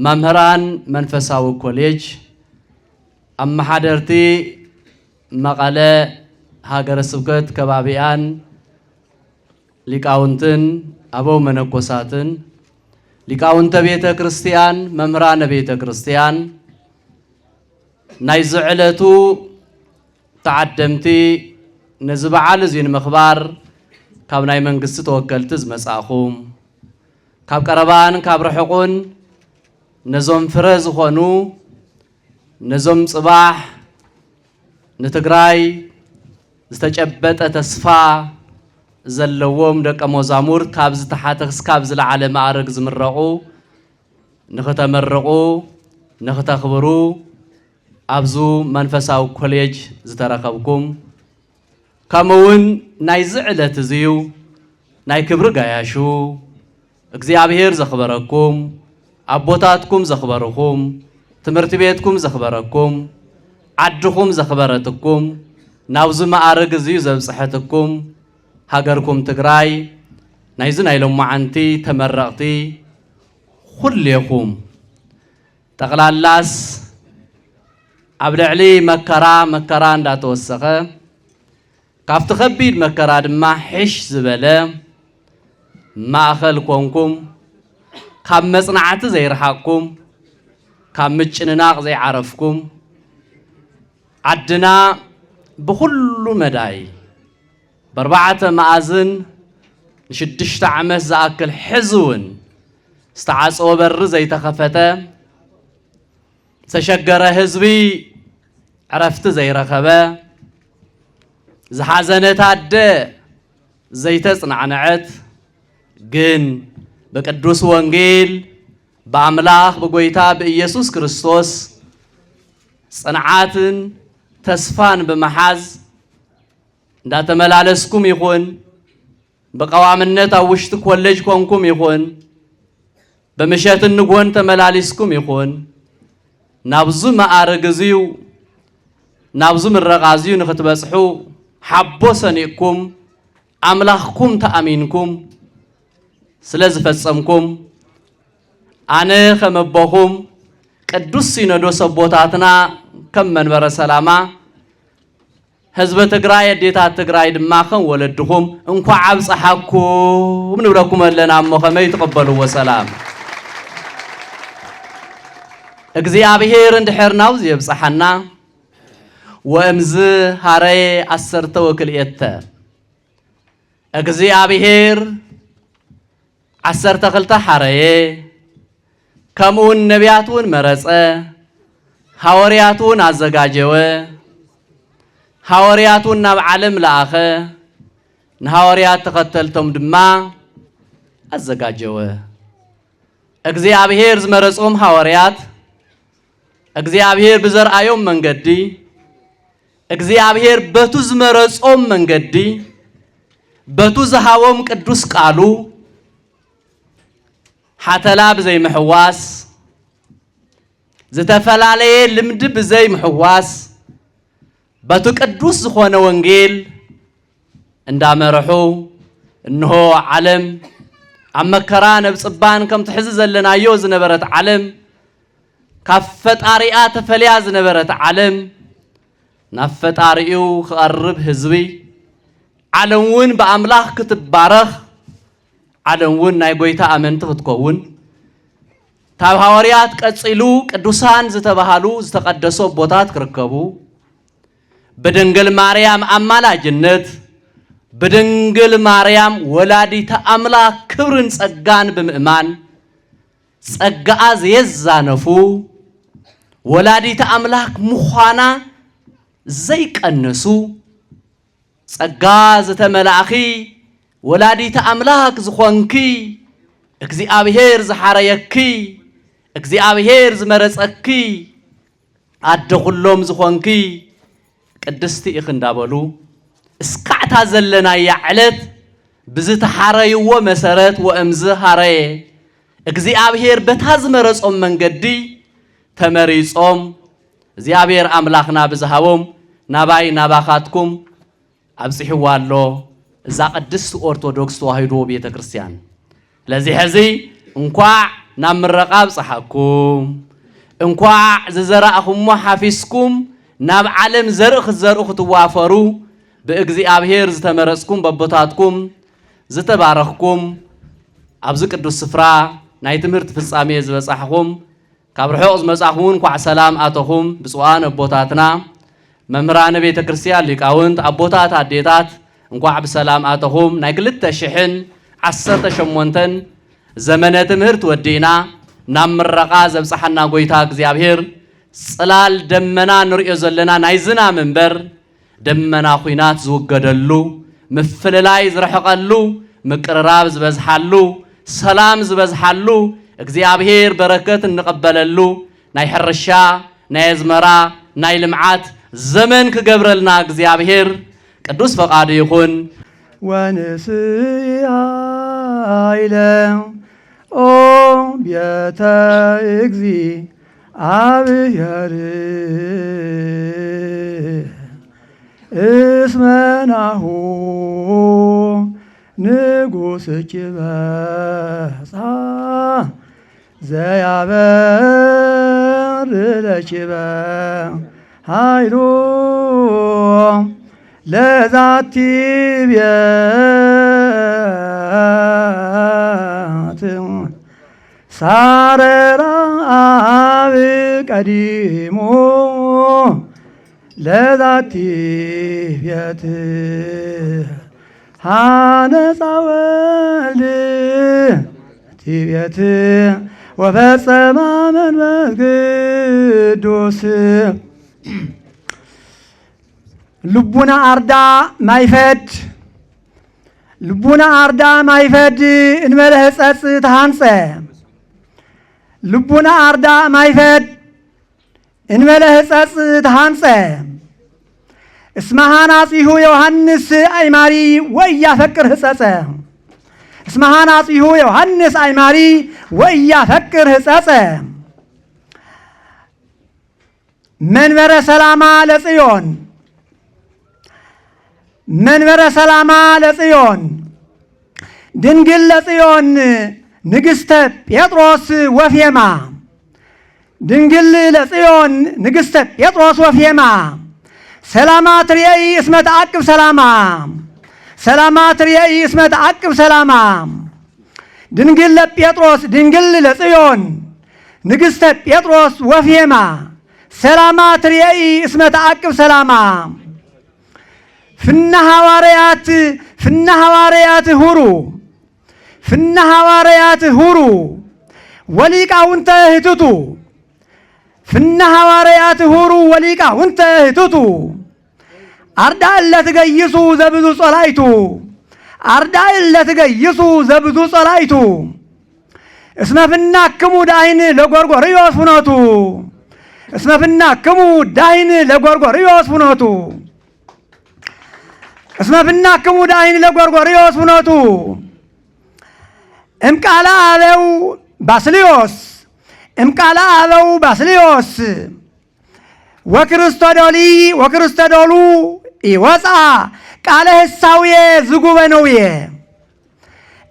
ممهران منفساو كوليج أما حضرتي مقالة هاجر السبكت كبابيان لكاونتن أبو منقوساتن لكاونت بيت كريستيان ممهران بيت كريستيان نايزعلتو تعدمتي نزبع على زين مخبار كاب ناي منقص توكلت زمصاخوم كاب قربان كاب رحقون نزوم فرز خونو نزوم صباح نتግራይ ዝተጨበጠ ተስፋ ዘለዎም ደቀ መዛሙርት ካብ ዝተሓተስ ካብ ዝለዓለ ማዕረግ ዝምረቁ ንኽተመረቁ ንኽተኽብሩ ኣብዙ መንፈሳዊ ኮሌጅ ዝተረከብኩም ከምውን ናይ ዝዕለት እዚዩ ናይ ክብሪ ጋያሹ እግዚአብሔር ዘኽበረኩም አቦታትኩም ዘኽበረኩም ትምህርት ቤትኩም ዘኽበረኩም ዓድኩም ዘኽበረትኩም ናብዙ ማዕረግ እዚዩ ዘብጽሐትኩም ሃገርኩም ትግራይ ናይዝ ናይ ሎማዓንቲ ተመረቕቲ ኩልኩም ጠቅላላስ ኣብ ልዕሊ መከራ እንዳተወሰኸ ካብቲ ከቢድ መከራ ድማ ሕሽ ዝበለ ማእኸል ኮንኩም ካብ መጽናዕቲ ዘይረሓቅኩም ካብ ምጭንናቕ ዘይዓረፍኩም ዓድና ብኩሉ መዳይ በርባዓተ ማእዝን ንሽድሽተ ዓመት ዝኣክል ሕዝውን ዝተዓጽወ በሪ ዘይተኸፈተ ተሸገረ ህዝቢ ዕረፍቲ ዘይረኸበ ዝሓዘነት ኣደ ዘይተጽናዕነዐት ግን በቅዱስ ወንጌል በአምላክ በጎይታ በኢየሱስ ክርስቶስ ጽንዓትን ተስፋን በመሐዝ እንዳተመላለስኩም ይኹን በቀዋምነት አውሽት ኮሌጅ ኮንኩም ይኹን በመሸትን ንጎን ተመላሊስኩም ይኹን ናብዙ ማዕረግ እዚዩ ናብዙ ምረቓ እዚዩ ንኽትበጽሑ ሓቦ ሰኒእኩም አምላኽኩም ተኣሚንኩም ስለዝፈጸምኩም አነ ከመቦኹም ቅዱስ ሲኖዶስ አቦታትና ከም መንበረ ሰላማ ህዝበ ትግራይ አዴታት ትግራይ ድማ ከም ወለድኩም እንኳ ዓብጽሐኩም ንብለኩም ኣለና እሞ ከመይ ተቀበልዎ ሰላም እግዚአብሔር እንድሕርናው ዝየብጽሐና ወእምዝ ሃረየ 10 ወክልኤተ እግዚአብሔር 12 ሓረየ ከምኡን ነቢያቱን መረጸ ሐዋርያቱን አዘጋጀወ ሐዋርያቱን ናብ ዓለም ለአኸ ንሐዋርያት ተከተልቶም ድማ አዘጋጀወ እግዚአብሔር ዝመረጾም ሐዋርያት እግዚአብሔር ብዘርአዮም መንገዲ እግዚአብሔር በቱ ዝመረጾም መንገዲ በቱ ዝሃቦም ቅዱስ ቃሉ ሓተላ ብዘይ ምሕዋስ ዝተፈላለየ ልምድ ብዘይ ምሕዋስ በቱ ቅዱስ ዝኾነ ወንጌል እንዳመረሑ እንሆ ዓለም ኣብ መከራ ነብጽባን ከም ትሕዚ ዘለናዮ ዝነበረት ዓለም ካብ ፈጣሪኣ ተፈልያ ዝነበረት ዓለም ናብ ፈጣሪኡ ክቐርብ ህዝቢ ዓለምውን በአምላኽ ክትባረኽ ዓለምውን ናይ ጎይታ ኣመንቲ ክትከውን ታብ ሐዋርያት ቀጽሉ ቅዱሳን ዝተባሃሉ ዝተቀደሱ ቦታት ክርከቡ በድንግል ማርያም አማላጅነት በድንግል ማርያም ወላዲተ አምላክ ክብርን ጸጋን ብምእማን ጸጋኣ ዘየዛነፉ ወላዲተ አምላክ ምዃና ዘይቀነሱ ጸጋ ዝተመላእኺ ወላዲተ አምላክ ዝኾንኪ እግዚአብሔር ዝሓረየኪ እግዚአብሔር ዝመረጸኪ አደ ኩሎም ዝኾንኪ ቅድስቲ ኢኽ እንዳበሉ እስካዕታ ዘለና ያዕለት ብዝተሓረይዎ መሰረት ወእምዝ ሃረየ እግዚአብሔር በታዝመረጾም መንገዲ ተመሪጾም እግዚአብሔር አምላኽና ብዝሃቦም ናባይ ናባኻትኩም አብጽሕዋሎ እዛ ቅድስት ኦርቶዶክስ ተዋሕዶ ቤተ ክርስቲያን ለዚህ ሕዚ እንኳ ናብ ምረቃብ ፀሓኩም እንኳዕ ዝዘራእኹሞ ሓፊስኩም ናብ ዓለም ዘርኢ ክትዘርኡ ክትዋፈሩ ብእግዚአብሔር ዝተመረጽኩም በቦታትኩም ዝተባረኽኩም ኣብዚ ቅዱስ ስፍራ ናይ ትምህርቲ ፍጻሜ ዝበጻሕኹም ካብ ርሑቕ ዝመጻኹም እንኳዕ ሰላም ኣተኹም ብፁዓን ኣቦታትና መምህራነ ቤተ ክርስቲያን ሊቃውንት ኣቦታት ኣዴታት እንኳዕ ብሰላም ኣተኹም ናይ 2018 ዘመነ ትምህርት ወዲና ናብ ምረቓ ዘብጽሐና ጎይታ እግዚአብሔር ጽላል ደመና ንሪኦ ዘለና ናይ ዝናብ እምበር ደመና ኹናት ዝውገደሉ ምፍልላይ ዝረሕቐሉ ምቅርራብ ዝበዝሓሉ ሰላም ዝበዝሓሉ እግዚአብሔር በረከት እንቀበለሉ ናይ ሕርሻ ናይ አዝመራ ናይ ልምዓት ዘመን ክገብረልና እግዚአብሔር ቅዱስ ፈቃዱ ይኹን ወንስያ ኢለ ኦ ቤተ እግዚአብሔር እስመናሁ ንጉሥኪ በጻ ዘያበር ለኪ በኃይሉ ለዛቲ ቤት ሳረራ አብ ቀዲሞ ለዛቲ ቤት ሃነፃ ወልድ ቲቤት ወፈጸማ መንፈስ ቅዱስ ልቡና አርዳ ማይፈድ ልቡና አርዳ ማይፈድ እንበለ ሕጸጽ ተሃንጸ ልቡና አርዳ ማይፈድ እንበለ ሕጸጽ ተሃንጸ እስመ ሐናጺሁ ዮሐንስ አይማሪ ወኢያፈቅር ሕጸጸ እስመ ሐናጺሁ ዮሐንስ አይማሪ ወኢያፈቅር ሕጸጸ መንበረ ሰላማ ለጽዮን መንበረ ሰላማ ለጽዮን ድንግል ለጽዮን ንግሥተ ጴጥሮስ ወፌማ ድንግል ለጽዮን ንግሥተ ጴጥሮስ ወፌማ ሰላማ ትርኤይ እስመ ተዓቅብ ሰላማ ሰላማ ትርኤይ እስመ ተዓቅብ ሰላማ ድንግል ለጴጥሮስ ድንግል ለጽዮን ንግሥተ ጴጥሮስ ወፌማ ሰላማ ትርኤይ እስመ ተዓቅብ ሰላማ ፍና ሐዋርያት ሁሩ ፍና ሐዋርያት ሁሩ ወሊቃውንተ እህትቱ ፍና ሐዋርያት ሁሩ ወሊቃውንተ እህትቱ አርዳእ ለትገይሱ ዘብዙ ጸላይቱ አርዳእ ለትገይሱ ዘብዙ ጸላይቱ እስመ ፍናክሙ ዳይን ለጎርጎርዮስ ፍኖቱ እስመ ፍናክሙ ዳይን ለጎርጎርዮስ ፍኖቱ እስመ ፍናክሙ ዳይን ለጎርጎርዮስ ፍኖቱ እምቃለ አበው ባስልዮስ እምቃለ አበው ባስልዮስ ወክርስቶዶሉ ይወፃ ቃለ ሕሳውየ ዝጉበነውየ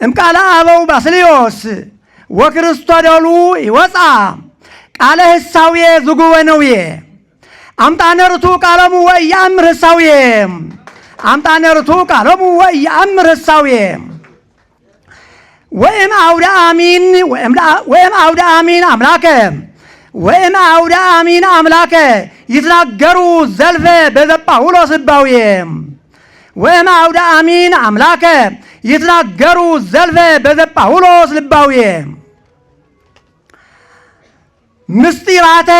እምቃለ አበው ባስልዮስ ወክርስቶዶሉ ይወፃ ቃለ ሕሳውየ ዝጉበነውየ አምጣነርቱ ቃለሙ ወኢየአምር ሕሳውየ አምጣነርቱ ቃለሙ ወኢየአምር ሕሳውየ ወእም አውደ አሚን አምላከ ወእም አውደ አሚን አምላከ ይትናገሩ ዘልፈ በዘጳውሎስ ልባውየ ወእም አውደ አሚን አምላከ ይትናገሩ ዘልፈ በዘጳውሎስ ልባውየ ምስጢራተ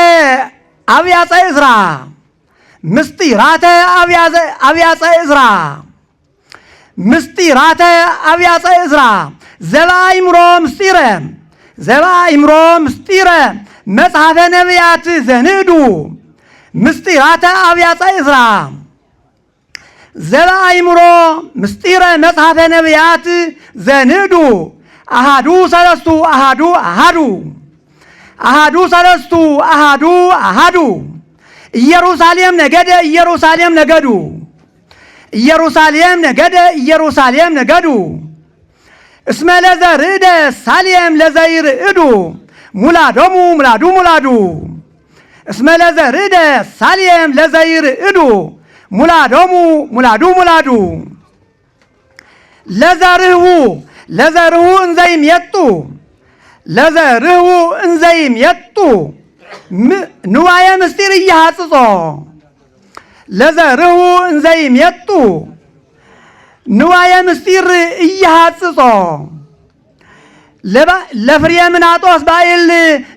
አብያፀ ዕዝራ ምስጢራተ አብያፀ ዕዝራ ምስጢራተ አብያፀ ዕዝራ ዘባይምሮ ምስጢረ ዘባይምሮ ምስጢረ መጽሐፈ ነቢያት ዘንዱ ምስጢራተ አብያፀ ዕዝራ ዘባይምሮ ምስጢረ መጽሐፈ ነቢያት ዘንዱ አሃዱ ሰለስቱ አሃዱ አሃዱ አሃዱ ሰለስቱ አሃዱ አሃዱ ኢየሩሳሌም ነገደ ኢየሩሳሌም ነገዱ ኢየሩሳሌም ነገደ ኢየሩሳሌም ነገዱ እስመ ለዘርዕደ ሳሌም ለዘይርዕዱ ሙላዶሙ ሙላዱ እስመ ለዘርዕደ ሳሌም ለዘይርዕዱ ሙላዶሙ ሙላዱ ለዘርሁ እንዘይም የጡ ንዋየ ምስጢር እያሐጽጾ ለዘርሁ እንዘይም የጡ ንዋየ ምስጢር እያሐጽጾ ለፍሬምናጦስ ባይል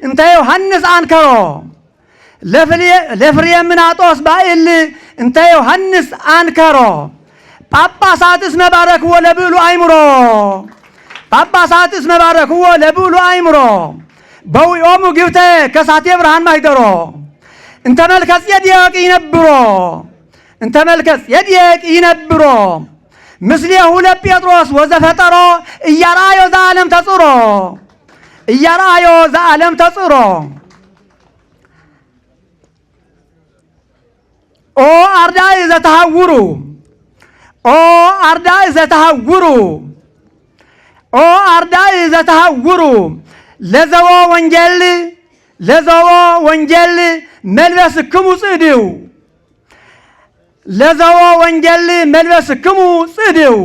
እንተ ዮሐንስ አንከሮ ለፍሬምናጦስ ባይል እንተ ዮሐንስ አንከሮ ጳጳሳትስ መባረክዎ ለብዕሉ አእምሮ ጳጳሳትስ መባረክዎ ለብዕሉ አእምሮ በዊኦሙ ግብተ ከሳቴ ብርሃን ማይደሮ እንተ መልከ ጼዴቅ ይነብሮ ምስሌሁ ለጴጥሮስ ወዘፈጠሮ እያርአዮ ዘዓለም ተጽሮ ኦ አርዳኢ ዘተሐውሩ ለዘዎ ወንጌል መልበስክሙ ጽድው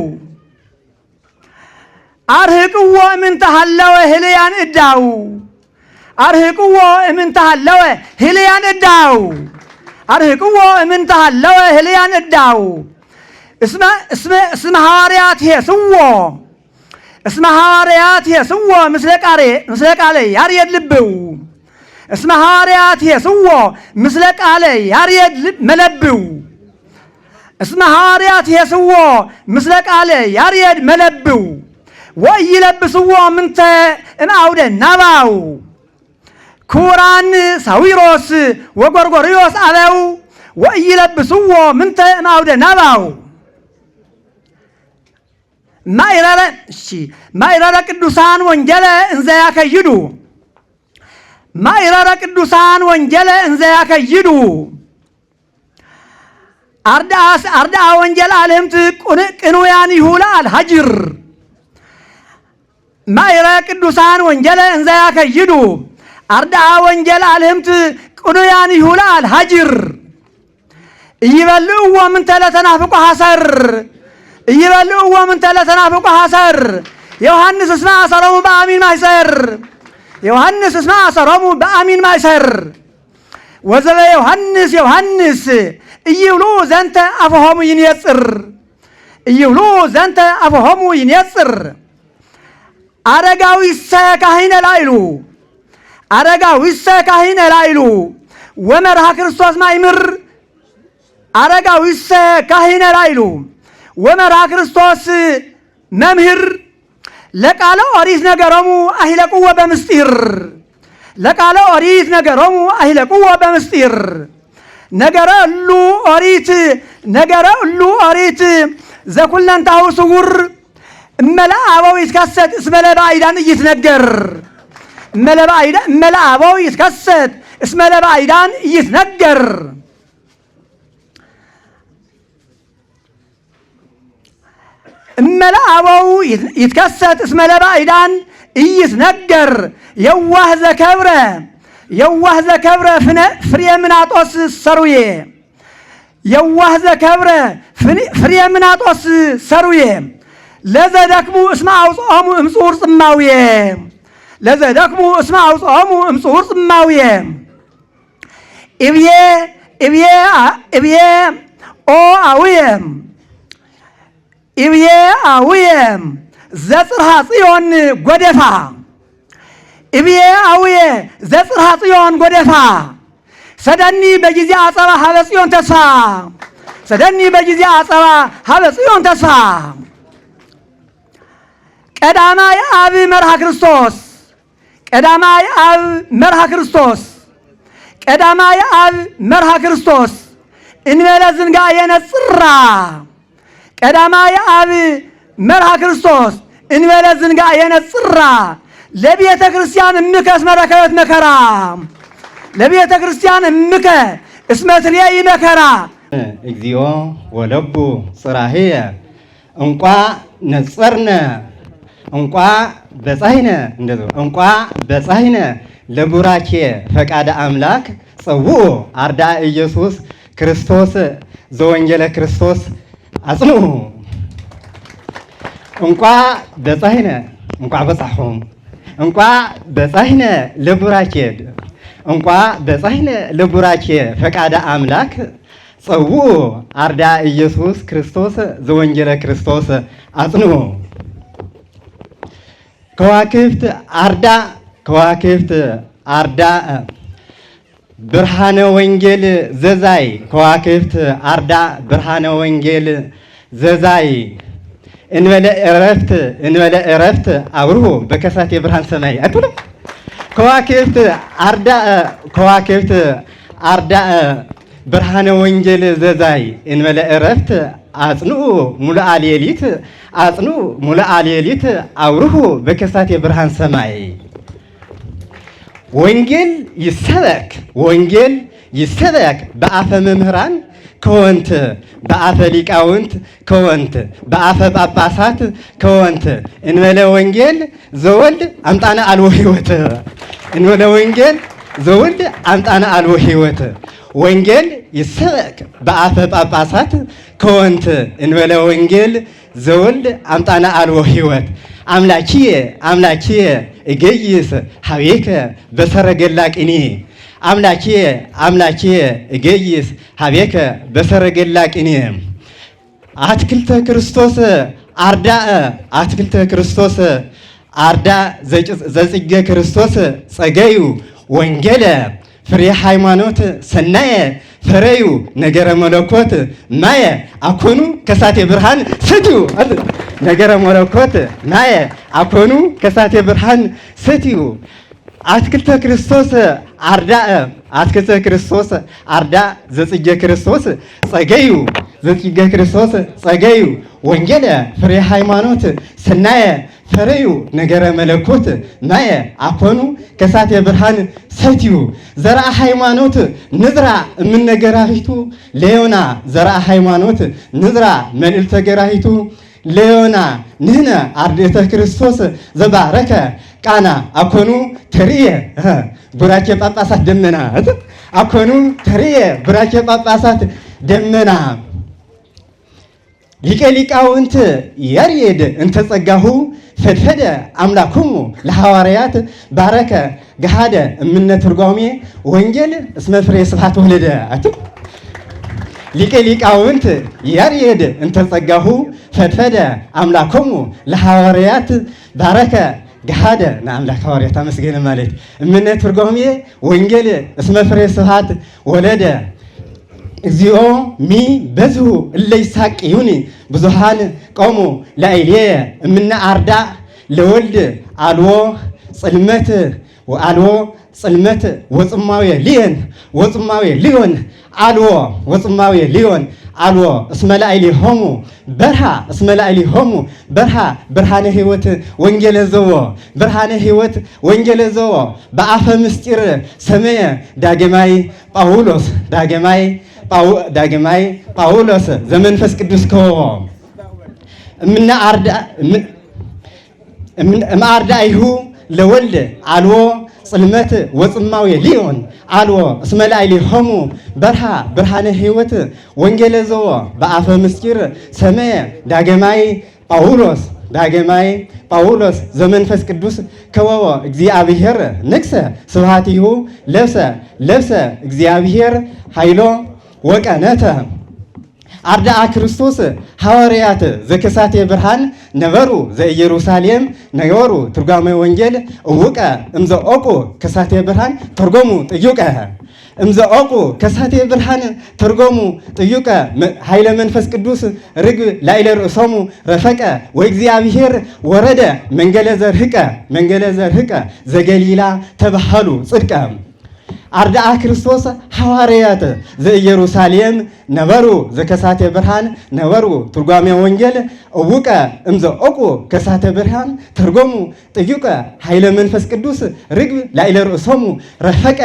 አርህቅዎ እምንተሃለወ ህልያን እዳው እስመ ሐዋርያት የስዎ ምስለ ቃለ ያርየድ ልብው እስመ ሐዋርያት የስዎ ምስለ ቃለ ያርየድ መለብው እስመ ሐዋርያት የስዎ ምስለ ቃለ ያርየድ መለብው ወኢይለብስዎ ምንተ እምአውደ ናባው ኩራን ሳዊሮስ ወጎርጎርዮስ አበው ወኢይለብስዎ ምንተ እምአውደ ናባው ማይረረ ቅዱሳን ወንጌለ እንዘ ያከይዱ አርዳአ ወንጌል አልህምት ቅኑያን ይሁላል ሀጅር ማይረረ ቅዱሳን ወንጌለ እንዘ ያከይዱ አርዳአ ወንጌል አልህምት ቅኑያን ይሁላል ሀጅር እይበልዕዎ ምንተ ለተናፍቁ ሐሰር ዮሐንስ እስመ አሰሮሙ በአሚን ማይሰር ወዘበ ዮሐንስ እይብሉ ዘንተ አፈሆሙ ይንየጽር አረጋዊሰ ካህነ ላይሉ ወመርሃ ክርስቶስ ማይምር አረጋዊሰ ካህነ ላይሉ ወመርሃ ክርስቶስ መምህር ለቃለ ኦሪት ነገሮሙ አሂለቁዎ በምስጢር ነገረ እሉ ኦሪት ዘኩለንታሁ ስውር እመለ አበው ይትከሰት እስመ ለባዕዳን እይትነገር እመለ አበው ይትከሰት እስመ ለባዕዳን እይትነገር እመለ አበው ይትከሰት እስመ ለባዕዳን እይትነገር የዋህ ዘከብረ ፍሬምናጦስ ሰሩዬ ለዘደክሙ እስመ አውጽኦሙ እምጽሑር ጽማውየ ኢብዬ አውየ ዘጽርሐ ጽዮን ጎደፋ ሰደኒ በጊዜ አጸባ ሀበ ጽዮን ተስፋ ቀዳማይ አብ መርሃ ክርስቶስ እንበለ ዝንጋ የነጽራ ቀዳማይ አብ መርሃ ክርስቶስ እንበለ ዝንጋ የነጽራ ለቤተ ክርስቲያን እምከ እስመ ረከበት መከራ ለቤተ ክርስቲያን እምከ እስመ ትልየኢ መከራ እግዚኦ ወለቡ ጽራሄየ እንቋ ነጸርነ እንቋ በጻይነ እንደዚህ እንቋ በጻይነ ለቡራኬ ፈቃደ አምላክ ጸውኦ አርዳ ኢየሱስ ክርስቶስ ዘወንጌለ ክርስቶስ አጽንዑ። እንቋ በጻይነ እንቋ በጻሕኩም እንቋ በጻይነ ለቡራኬ እንቋ በጻይነ ለቡራኬ ፈቃደ አምላክ ጸውኦ አርዳ ኢየሱስ ክርስቶስ ዘወንጌለ ክርስቶስ አጽንዑ። ከዋክብት አርዳ ብርሃነ ወንጌል ዘዛይ ከዋክብት አርዳ ብርሃነ ወንጌል ዘዛይ እንበለ ዕረፍት አብርሆ በከሳቴ ብርሃን ሰማይ አትሉ ከዋክብት አርዳ ብርሃነ ወንጌል ዘዛይ እንበለ ዕረፍት አጽንዑ ሙሉአ ሌሊት አብርሆ በከሳቴ ብርሃን ሰማይ። ወንጌል ይሰበክ በአፈ መምህራን ከወንት በአፈ ሊቃውንት ከወንት በአፈ ጳጳሳት ከወንት እንበለ ወንጌል ዘወልድ አምጣነ አልቦ ሕይወት እንበለ ወንጌል ዘወልድ አምጣነ አልቦ ሕይወት። ወንጌል ይሰበክ በአፈ ጳጳሳት ከወንት እንበለ ወንጌል ዘወልድ አምጣነ አልቦ ሕይወት። አምላኪየ እገይስ ሀቤከ በሰረገላ ቅኔ አምላኪየ እገይስ ሀቤከ በሰረገላ ቅኔ። አትክልተ ክርስቶስ አርዳ ዘጽጌ ክርስቶስ ጸገዩ ወንጌለ ፍሬ ሃይማኖት ሰናየ ፈረዩ ነገረ መለኮት ማየ አኮኑ ከሳቴ ብርሃን ስትዩ ነገረ መለኮት ማየ አኮኑ ከሳቴ ብርሃን ስትዩ። አትክልተ ክርስቶስ አርዳ ዘጽጌ ክርስቶስ ጸገዩ ወንጌለ ፍሬ ሃይማኖት ሰናየ ፈረዩ ነገረ መለኮት ማየ አኮኑ ከሳቴ ብርሃን ሰትዩ። ዘርአ ሃይማኖት ንዝራ እምነገራሂቱ ለዮና ዘርአ ሃይማኖት ንዝራ መልዕልተ ገራሂቱ ለዮና ንህነ አርድእተ ክርስቶስ ዘባረከ ቃና አኮኑ ተርየ ቡራኬ ጳጳሳት ደመና አኮኑ ተርየ ቡራኬ ጳጳሳት ደመና። ሊቀ ሊቃውንት ያሬድ እንተጸጋሁ ፈድፈደ አምላኩሙ ለሐዋርያት ባረከ ገሃደ እምነ ትርጓሜ ወንጌል እስመ ፍሬ ስብሐት ወለደ አቱ ሊቀ ሊቃውንት ያሬድ እንተጸጋሁ ፈድፈደ አምላኩሙ ለሐዋርያት ባረከ ገሃደ ንአምላክ ሐዋርያት አመስገነ ማለት እምነ ትርጓሜ ወንጌል እስመ ፍሬ ስብሐት ወለደ። እግዚኦ ሚ በዝሁ እለ ይሳቅዩኒ ብዙሃን ቆሙ ላዕሌየ እምነ አርዳ ለወልድ አልዎ ጽልመት ወጽማዌ ሊዮን አልዎ እስመ ላዕሌሆሙ በርሃ ብርሃነ ሕይወት ወንጌለ ዘዎ በአፈ ምስጢር ሰመየ ዳግማይ ጳውሎስ ዘመንፈስ ቅዱስ ከወ እምአርዳኢሁ ለወልድ አልዎ ጽልመት ወጽማዌ ሊዮን አልዎ እስመ ላዕሌሆሙ በርሃ ብርሃነ ሕይወት ወንጌለ ዘዎ በአፈ ምስጢር ሰመየ ዳግማይ ጳውሎስ ዘመንፈስ ቅዱስ ከወወ እግዚአብሔር ንግሰ ስብሐቲሁ ለብሰ እግዚአብሔር ኃይሎ ወቀነተ። አርዳአ ክርስቶስ ሐዋርያት ዘከሳቴ ብርሃን ነበሩ ዘኢየሩሳሌም ነበሩ ትርጓሜ ወንጌል እውቀ እምዘኦቁ ከሳቴ ብርሃን ተርጎሙ ጥዩቀ እምዘኦቁ ከሳቴ ብርሃን ተርጎሙ ጥዩቀ ኃይለ መንፈስ ቅዱስ ርግብ ላዕለ ርእሶሙ ረፈቀ ወእግዚአብሔር ወረደ መንገለ ዘርህቀ ዘገሊላ ተባሃሉ ጽድቀ። አርዳአ ክርስቶስ ሐዋርያት ዘኢየሩሳሌም ነበሩ ዘከሳቴ ብርሃን ነበሩ ትርጓሜ ወንጌል እውቀ እምዘ ኦቁ ከሳቴ ብርሃን ተርጎሙ ጥዩቀ ኃይለ መንፈስ ቅዱስ ርግብ ላዕለ ርእሶሙ ረፈቀ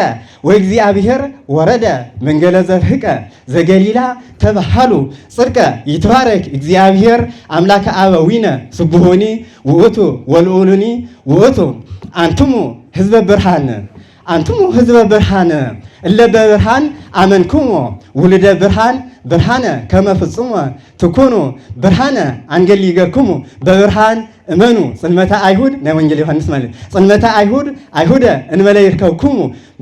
ወእግዚአብሔር ወረደ መንገለ ዘርህቀ ዘገሊላ ተባሃሉ ጽድቀ ይትባረክ እግዚአብሔር አምላከ አበዊነ ስቡሆኒ ውእቱ ወልዑሉኒ ውእቱ አንትሙ ህዝበ ብርሃን አንትሙ ህዝበ ብርሃን እለ በብርሃን አመንክሙ ውልደ ብርሃን ብርሃነ ከመ ፍጹመ ትኩኑ ብርሃነ አንገሊገክሙ በብርሃን እመኑ ጽልመተ አይሁድ ናይ ወንጌል ዮሐንስ ማለት ጽልመተ አይሁድ እንበለ ይርከብክሙ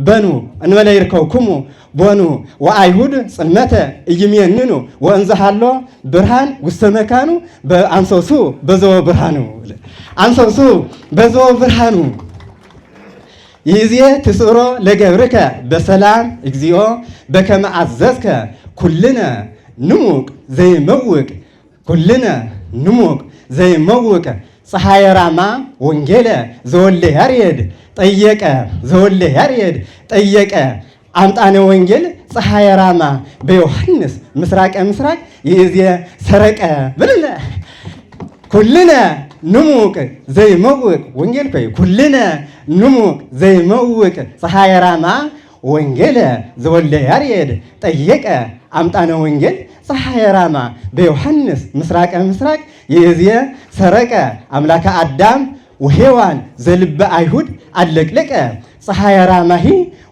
በኑ እንበለ ይርከብክሙ ቦኑ ወአይሁድ ጽልመተ እይሜንኑ ወእንዘሃሎ ብርሃን ውስተ መካኑ በአንሶሱ በዘወ ብርሃኑ አንሶሱ በዘወ ብርሃኑ ይዜ ትስሮ ለገብርከ በሰላም እግዚኦ በከመ አዘዝከ ኩልነ ንሙቅ ዘይመውቅ ኩልነ ንሙቅ ዘይመውቅ ፀሐየ ራማ ወንጌለ ዘወልደ ያሬድ ጠየቀ ዘወልደ ያሬድ ጠየቀ አምጣነ ወንጌል ፀሐየ ራማ በዮሐንስ ምስራቀ ምስራቅ ይዜ ሰረቀ ብለለ ኩልነ ንሙቅ ዘይመውቅ ወንጌል ኮይ ኩልነ ንሙቅ ዘይመውቅ ፀሐየ ራማ ወንጌለ ዘወልደ ያሬድ ጠየቀ አምጣነ ወንጌል ፀሐየ ራማ በዮሐንስ ምስራቀ ምስራቅ ይዜ ሰረቀ አምላከ አዳም ወሔዋን ዘልበ አይሁድ አለቅለቀ ፀሐየ ራማሂ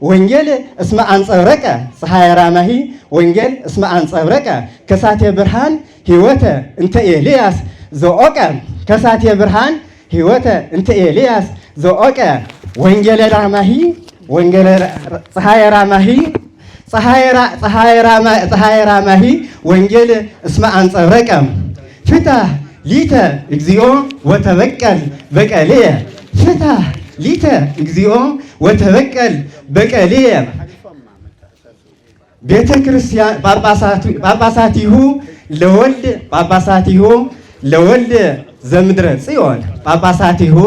ወንጌል እስመ አንጸብረቀ ፀሐየ ራማሂ ወንጌል እስመ አንጸብረቀ ከሳቴ ብርሃን ሕይወተ እንተ ኤልያስ ዘኦቀ ከሳቴ ብርሃን ሕይወተ እንተ ኤልያስ ዘኦቀ ወንጌለ ራማሂ ወንጌለ ፀሐየ ራማሂ ፀሐየ ራማሂ ወንጌል እስመ አንጸብረቀ ፍታህ ሊተ እግዚኦ ወተበቀል በቀልየ ፍታህ ሊተ እግዚኦ ወተበቀል በቀልየ ቤተ ክርስቲያን ጳጳሳቲሁ ለወልድ ጳጳሳቲሁ ለወልድ ዘምድረ ጽዮን ጳጳሳቲሁ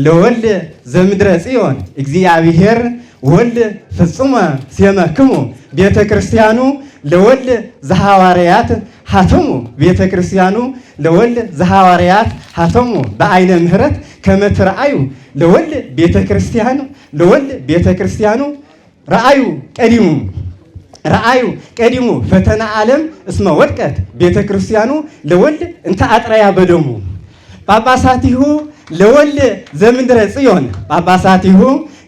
ለወልድ ዘምድረ ጽዮን እግዚአብሔር ወልድ ፍጹመ ሲመክሙ ቤተ ክርስቲያኑ ለወልድ ዘሐዋርያት ሀተሙ ቤተ ክርስቲያኑ ለወልድ ዘሐዋርያት ሀተሙ በአይነ ምህረት ከመትረአዩ ለወልድ ቤተ ክርስቲያኑ ለወልድ ቤተ ክርስቲያኑ ረአዩ ቀዲሙ ፈተና ዓለም እስመ ወድቀት ቤተ ክርስቲያኑ ለወልድ እንተ አጥረያ በደሙ ጳጳሳቲሁ ለወልድ ዘምድረ ጽዮን ጳጳሳቲሁ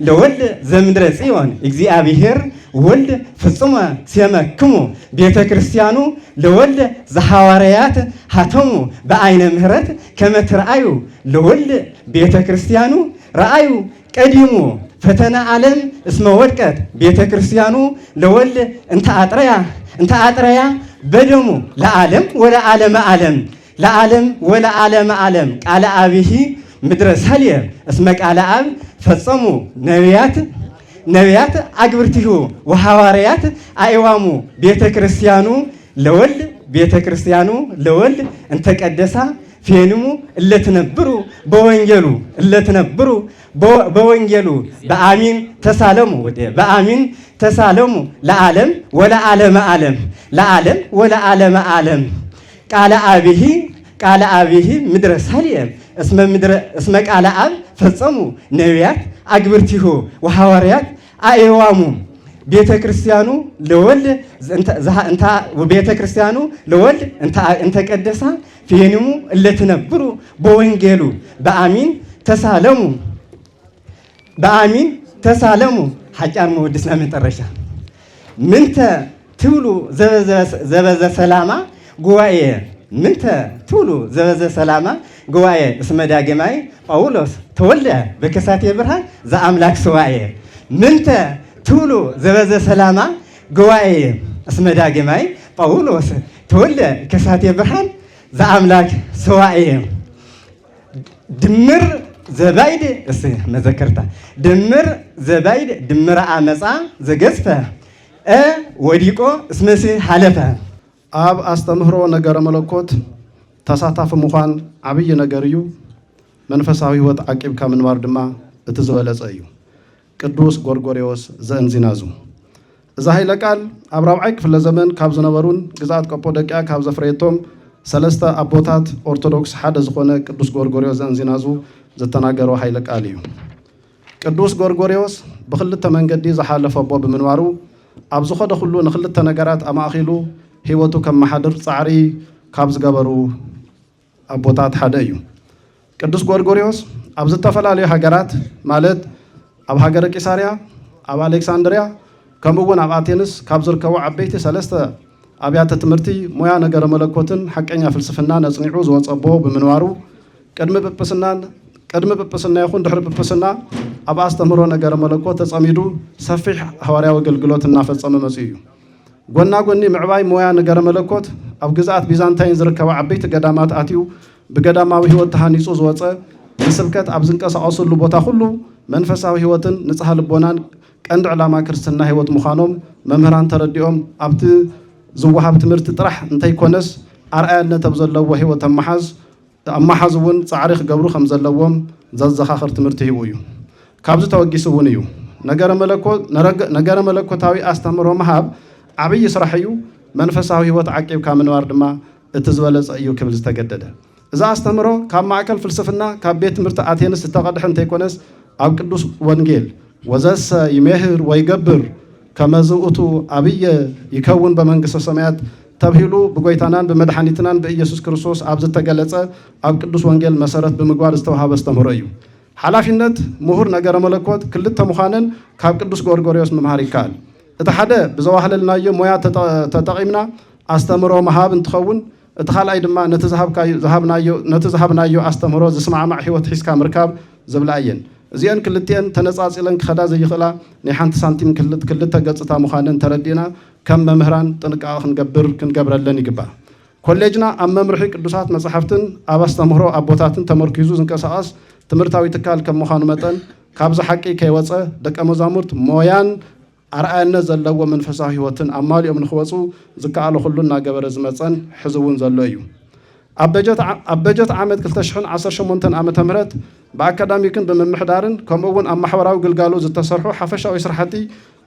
ለወልድ ዘምድረ ጽዮን እግዚአብሔር ወልድ ፍጹመ ሲመክሙ ቤተ ክርስቲያኑ ለወልድ ዘሐዋርያት ሀተሙ በአይነ ምህረት ከመትረአዩ ለወልድ ቤተ ክርስቲያኑ ረአዩ ቀዲሙ ፈተና ዓለም እስመ ወድቀት ቤተ ክርስቲያኑ ለወልድ እንተ አጥረያ በደሙ ለዓለም ወለዓለመ ዓለም ለዓለም ወለዓለመ ዓለም ቃለ አብሂ ምድረ ሰልየ እስመ ቃለ አብ ፈጸሙ ነቢያት አግብርቲሁ ወሐዋርያት አእዋሙ ቤተ ክርስቲያኑ ለወልድ እንተቀደሳ ፌንሙ እለትነብሩ በወንጌሉ በአሚን ተሳለሙ ለዓለም ወለዓለመ ዓለም ቃለ አብሂ ምድረ ሰልየም እስመ ቃለ አብ ፈጸሙ ነቢያት አግብርቲሁ ወሐዋርያት አእዋሙ ቤተ ክርስቲያኑ ለወልድ እንተቀደሳ ፌንሙ እለትነብሩ በወንጌሉ በአሚን ተሳለሙ ሐጫር መወድስና መጨረሻ ምንተ ትብሉ ዘበዘ ሰላማ ጉባኤ ምንተ ትብሉ ዘበዘ ሰላማ ጉባኤ እስመ ዳግማይ ጳውሎስ ተወልደ በከሳቴ ብርሃን ዘአምላክ ሰዋኤ ምንተ ትብሉ ዘበዘ ሰላማ ጉባኤ እስመ ዳግማይ ጳውሎስ ተወልደ ከሳቴ ብርሃን ዘአምላክ ሰዋኤ ድምር ዘባይድ መዘከርታ ድምር ዘባይድ ድምር አመፃ ዘገዝፈ ወዲቆ እስመሲ ሓለፈ ኣብ ኣስተምህሮ ነገረ መለኮት ተሳታፊ ምዃን ዓብይ ነገር እዩ መንፈሳዊ ህይወት ዓቂብካ ምንባር ድማ እቲ ዝበለፀ እዩ ቅዱስ ጎርጎርዮስ ዘእንዚናዙ እዛ ኃይለ ቃል ኣብ ራብዓይ ክፍለ ዘመን ካብ ዝነበሩን ግዛት ቀጶዶቅያ ካብ ዘፍረየቶም ሰለስተ ኣቦታት ኦርቶዶክስ ሓደ ዝኾነ ቅዱስ ጎርጎርዮስ ዘእንዚናዙ ዝተናገሮ ኃይለ ቃል እዩ። ቅዱስ ጎርጎርዮስ ብክልተ መንገዲ ዝሓለፈ ኣቦ ብምንባሩ ኣብ ዝኸደ ኩሉ ንክልተ ነገራት ኣማእኺሉ ሂወቱ ከም መሓድር ፃዕሪ ካብ ዝገበሩ ኣቦታት ሓደ እዩ። ቅዱስ ጎርጎርዮስ ኣብ ዝተፈላለዩ ሃገራት ማለት ኣብ ሃገረ ቂሳርያ፣ ኣብ ኣሌክሳንድርያ ከምኡውን ኣብ ኣቴንስ ካብ ዝርከቡ ዓበይቲ ሰለስተ ኣብያተ ትምህርቲ ሞያ ነገረ መለኮትን ሓቀኛ ፍልስፍና ነጽኒዑ ዝወፀቦ ብምንባሩ ቅድሚ ጵጵስና ይኹን ድሕሪ ጵጵስና ኣብ ኣስተምህሮ ነገረ መለኮት ተጸሚዱ ሰፊሕ ሐዋርያዊ አገልግሎት እናፈጸመ መጽኡ እዩ። ጎና ጎኒ ምዕባይ ሞያ ነገረ መለኮት ኣብ ግዛት ቢዛንታይን ዝርከቡ ዓበይቲ ገዳማት ኣትዩ ብገዳማዊ ህይወት ተሃኒጹ ዝወፀ ንስብከት ኣብ ዝንቀሳቐሰሉ ቦታ ሁሉ መንፈሳዊ ህይወትን ንጽሐ ልቦናን ቀንዲ ዕላማ ክርስትና ህይወት ምዃኖም መምህራን ተረዲኦም ኣብቲ ዝወሃብ ትምህርቲ ጥራሕ እንተይኮነስ ኣርአያነት ኣብ ዘለዎ ህይወት ኣመሓዝ እውን ፃዕሪ ክገብሩ ከም ዘለዎም ዘዘኻኽር ትምህርቲ ሂቡ እዩ። ካብዚ ተወጊሱ እውን እዩ ነገረ መለኮታዊ ኣስተምህሮ ምሃብ ዓብይ ስራሕ እዩ፣ መንፈሳዊ ህይወት ዓቂብካ ምንባር ድማ እቲ ዝበለፀ እዩ ክብል ዝተገደደ። እዚ ኣስተምህሮ ካብ ማእከል ፍልስፍና ካብ ቤት ትምህርቲ ኣቴንስ ዝተቐድሐ እንተይኮነስ ኣብ ቅዱስ ወንጌል ወዘሰ ይሜህር ወይገብር ከመዝ ውእቱ ዓብየ ይከውን በመንግስተ ሰማያት ተብሂሉ ብጎይታናን ብመድሓኒትናን ብኢየሱስ ክርስቶስ ኣብ ዝተገለጸ ኣብ ቅዱስ ወንጌል መሰረት ብምግባር ዝተዋሃበ ኣስተምህሮ እዩ። ሓላፊነት ምሁር ነገረ መለኮት ክልተ ምዃነን ካብ ቅዱስ ጎርጎርዮስ ምምሃር ይከኣል። እቲ ሓደ ብዘዋህለልናዮ ሞያ ተጠቒምና ኣስተምህሮ መሃብ እንትኸውን እቲ ካልኣይ ድማ ነቲ ዝሃብናዮ ኣስተምህሮ ዝስማዕማዕ ህይወት ሒዝካ ምርካብ ዝብላ እየን። እዚአን ክልቲአን ተነጻጺለን ክኸዳ ዘይኽእላ ናይ ሓንቲ ሳንቲም ክልተ ገጽታ ምዃነን ተረዲእና ከም መምህራን ጥንቃቐ ክንገብረለን ይግባእ። ኮሌጅና ኣብ መምርሒ ቅዱሳት መጽሓፍትን ኣብ ኣስተምህሮ ኣቦታትን ተመርኪዙ ዝንቀሳቐስ ትምህርታዊ ትካል ከም ምዃኑ መጠን ካብዚ ሓቂ ከይወፀ ደቀ መዛሙርት ሞያን ኣርአያነት ዘለዎ መንፈሳዊ ህይወትን ኣማሊኦም ንኽወፁ ዝከኣለ ኩሉ እናገበረ ዝመፀን ሕዚ እውን ዘሎ እዩ። ኣብ በጀት ዓመት 2018 ዓመተ ምህረት ብኣካዳሚክን ብምምሕዳርን ከምኡውን ኣብ ማሕበራዊ ግልጋሎት ዝተሰርሑ ሓፈሻዊ ስራሕቲ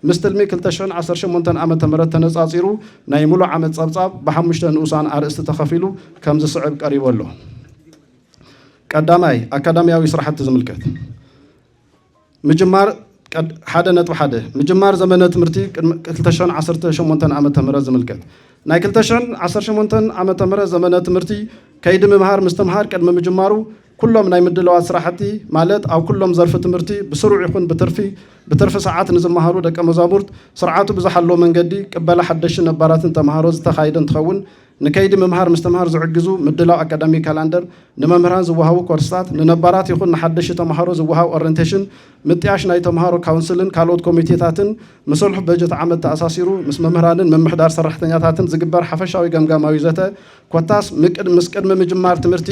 ምስ ትልሚ 2018 ዓመተ ምህረት ተነጻጺሩ ናይ ሙሉእ ዓመት ጸብጻብ ብ5 ንኡሳን ኣርእስቲ ተኸፊሉ ከም ዝስዕብ ቀሪቡ ኣሎ። ቀዳማይ ኣካዳሚያዊ ስራሕቲ ዝምልከት ምጅማር ዘመነ ትምህርቲ 2018 ዓመተ ምህረት ዝምልከት ናይ 2018 ዓመተ ምህረት ዘመነ ትምህርቲ ከይዲ ምምሃር ምስትምሃር ቅድሚ ምጅማሩ ኩሎም ናይ ምድለዋት ስራሕቲ ማለት ኣብ ኩሎም ዘርፊ ትምህርቲ ብስሩዕ ይኹን ብትርፊ ሰዓት ንዝመሃሩ ደቀ መዛሙርት ስርዓቱ ብዝሓለዎ መንገዲ ቅበላ ሓደሽቲ ነባራትን ተምሃሮ ዝተኻይደ እንትኸውን ንከይዲ ምምሃር ምስትምሃር ዝዕግዙ ምድላው ኣካዳሚክ ካላንደር ንመምህራን ዝወሃቡ ኮርስታት ንነባራት ይኹን ንሓደሽቲ ተምሃሮ ዝወሃብ ኦሪንቴሽን ምጥያሽ ናይ ተምሃሮ ካውንስልን ካልኦት ኮሚቴታትን ምስልሑ በጀት ዓመት ተኣሳሲሩ ምስ መምህራንን ምምሕዳር ሰራሕተኛታትን ዝግበር ሓፈሻዊ ገምጋማዊ ዘተ ኮታስ ምስ ቅድሚ ምጅማር ትምህርቲ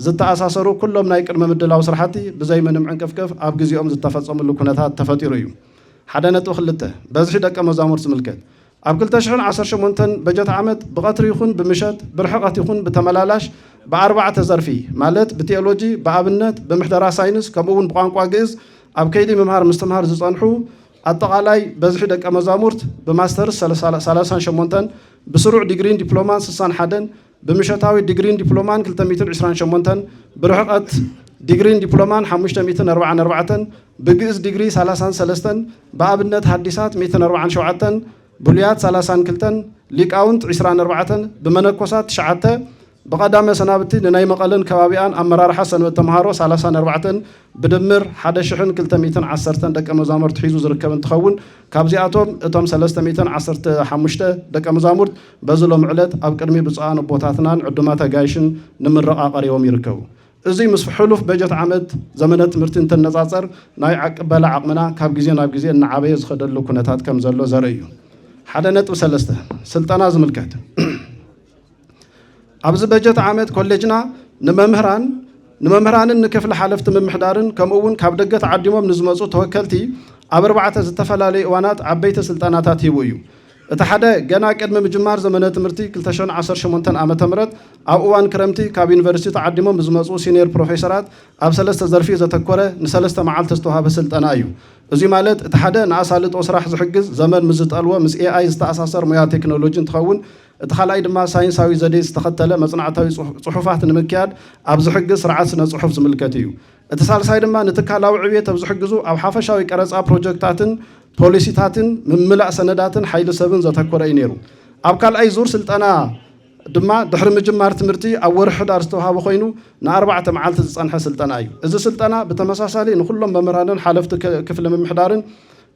ዝተኣሳሰሩ ኩሎም ናይ ቅድመ ምድላው ስራሕቲ ብዘይ ምንም ዕንቅፍቅፍ ኣብ ግዜኦም ዝተፈጸሙሉ ኩነታት ተፈጢሩ እዩ። 1.2 በዝሒ ደቀ መዛሙርት ዝምልከት ኣብ 2018 በጀት ዓመት ብቐትሪ ይኹን ብምሸት ብርሕቐት ይኹን ብተመላላሽ ብኣርባዕተ ዘርፊ ማለት ብቴዎሎጂ፣ ብኣብነት፣ ብምሕደራ ሳይንስ ከምኡውን ብቋንቋ ግዕዝ ኣብ ከይዲ ምምሃር ምስትምሃር ዝጸንሑ ኣጠቓላይ በዝሒ ደቀ መዛሙርት ብማስተርስ 38 ብስሩዕ ዲግሪን ዲፕሎማን 61 ብምሸታዊ ዲግሪን ዲፕሎማን 228 ብርሕቐት ዲግሪን ዲፕሎማን 544 ብግዕዝ ዲግሪ 33 ብኣብነት ሓዲሳት 147 ብሉያት 32 ሊቃውንት 24 ብመነኮሳት 9 ብቐዳመ ሰናብቲ ንናይ መቐለን ከባቢኣን ኣመራርሓ ሰንበት ተምሃሮ 34 ብድምር 1210 ደቀ መዛሙርት ሒዙ ዝርከብ እንትኸውን ካብዚኣቶም እቶም 315 ደቀ መዛሙርት በዚ ሎሚ ዕለት ኣብ ቅድሚ ብፁዓን ኣቦታትናን ዕዱማት ኣጋይሽን ንምረቓ ቀሪቦም ይርከቡ። እዚ ምስ ሕሉፍ በጀት ዓመት ዘመነ ትምህርቲ እንተነጻጸር ናይ ቅበላ ዓቕምና ካብ ግዜ ናብ ግዜ እናዓበየ ዝኸደሉ ኩነታት ከም ዘሎ ዘርኢ እዩ። 1.3 ስልጠና ዝምልከት ኣብዚ በጀት ዓመት ኮሌጅና ንመምህራንን ንክፍሊ ሓለፍቲ ምምሕዳርን ከምኡውን ካብ ደገ ተዓዲሞም ንዝመፁ ተወከልቲ ኣብ 4 ዝተፈላለዩ እዋናት ዓበይቲ ስልጠናታት ሂቡ እዩ። اتحدا جنا قدم مجمار زمانه تمرتي كلتشون 18 عامه مرت اب اوان كرمتي كاب يونيفرسيتي تعدمو بزمصو سينيور بروفيسورات اب سلسته زرفي زتكوره نسلسته معالت استوها بسلطنا ايو ازي مالت اتحدا ناسالط وسراح زحجز زمن مزطالو مس اي اي استاساسر مويا تكنولوجي تخون اتخلاي دما ساينساوي زدي استخدله مصنعتاوي صحفات نمكياد اب زحجز سرعات سنه صحف زملكتيو اتصالساي دما نتكالاو عبيه اب زحجزو اب حفشاوي قرصا بروجكتاتن بوليسيتاتن مملاء سنداتن حيل سبن زتكوره ينيرو اب كال اي زور سلطنا دما دحر مجمار تمرتي او ورح دار استوها بخوينو نا4 معالت تصنح سلطنا ايو اذا سلطنا بتمساسالي نكلهم ممرانن حلفت كفل ممحدارن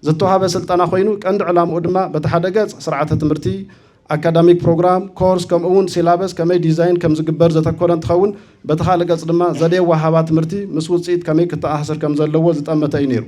زتوها بسلطنا خوينو قند علامه دما بتحدقص سرعه تمرتي اكاديميك بروجرام كورس كم اون سيلابس كمي ديزاين كم زغبر زتكورن تخون بتخالقص دما زدي وهابا تمرتي مسوصيت كمي كتاحسر كم زلو زطمته ينيرو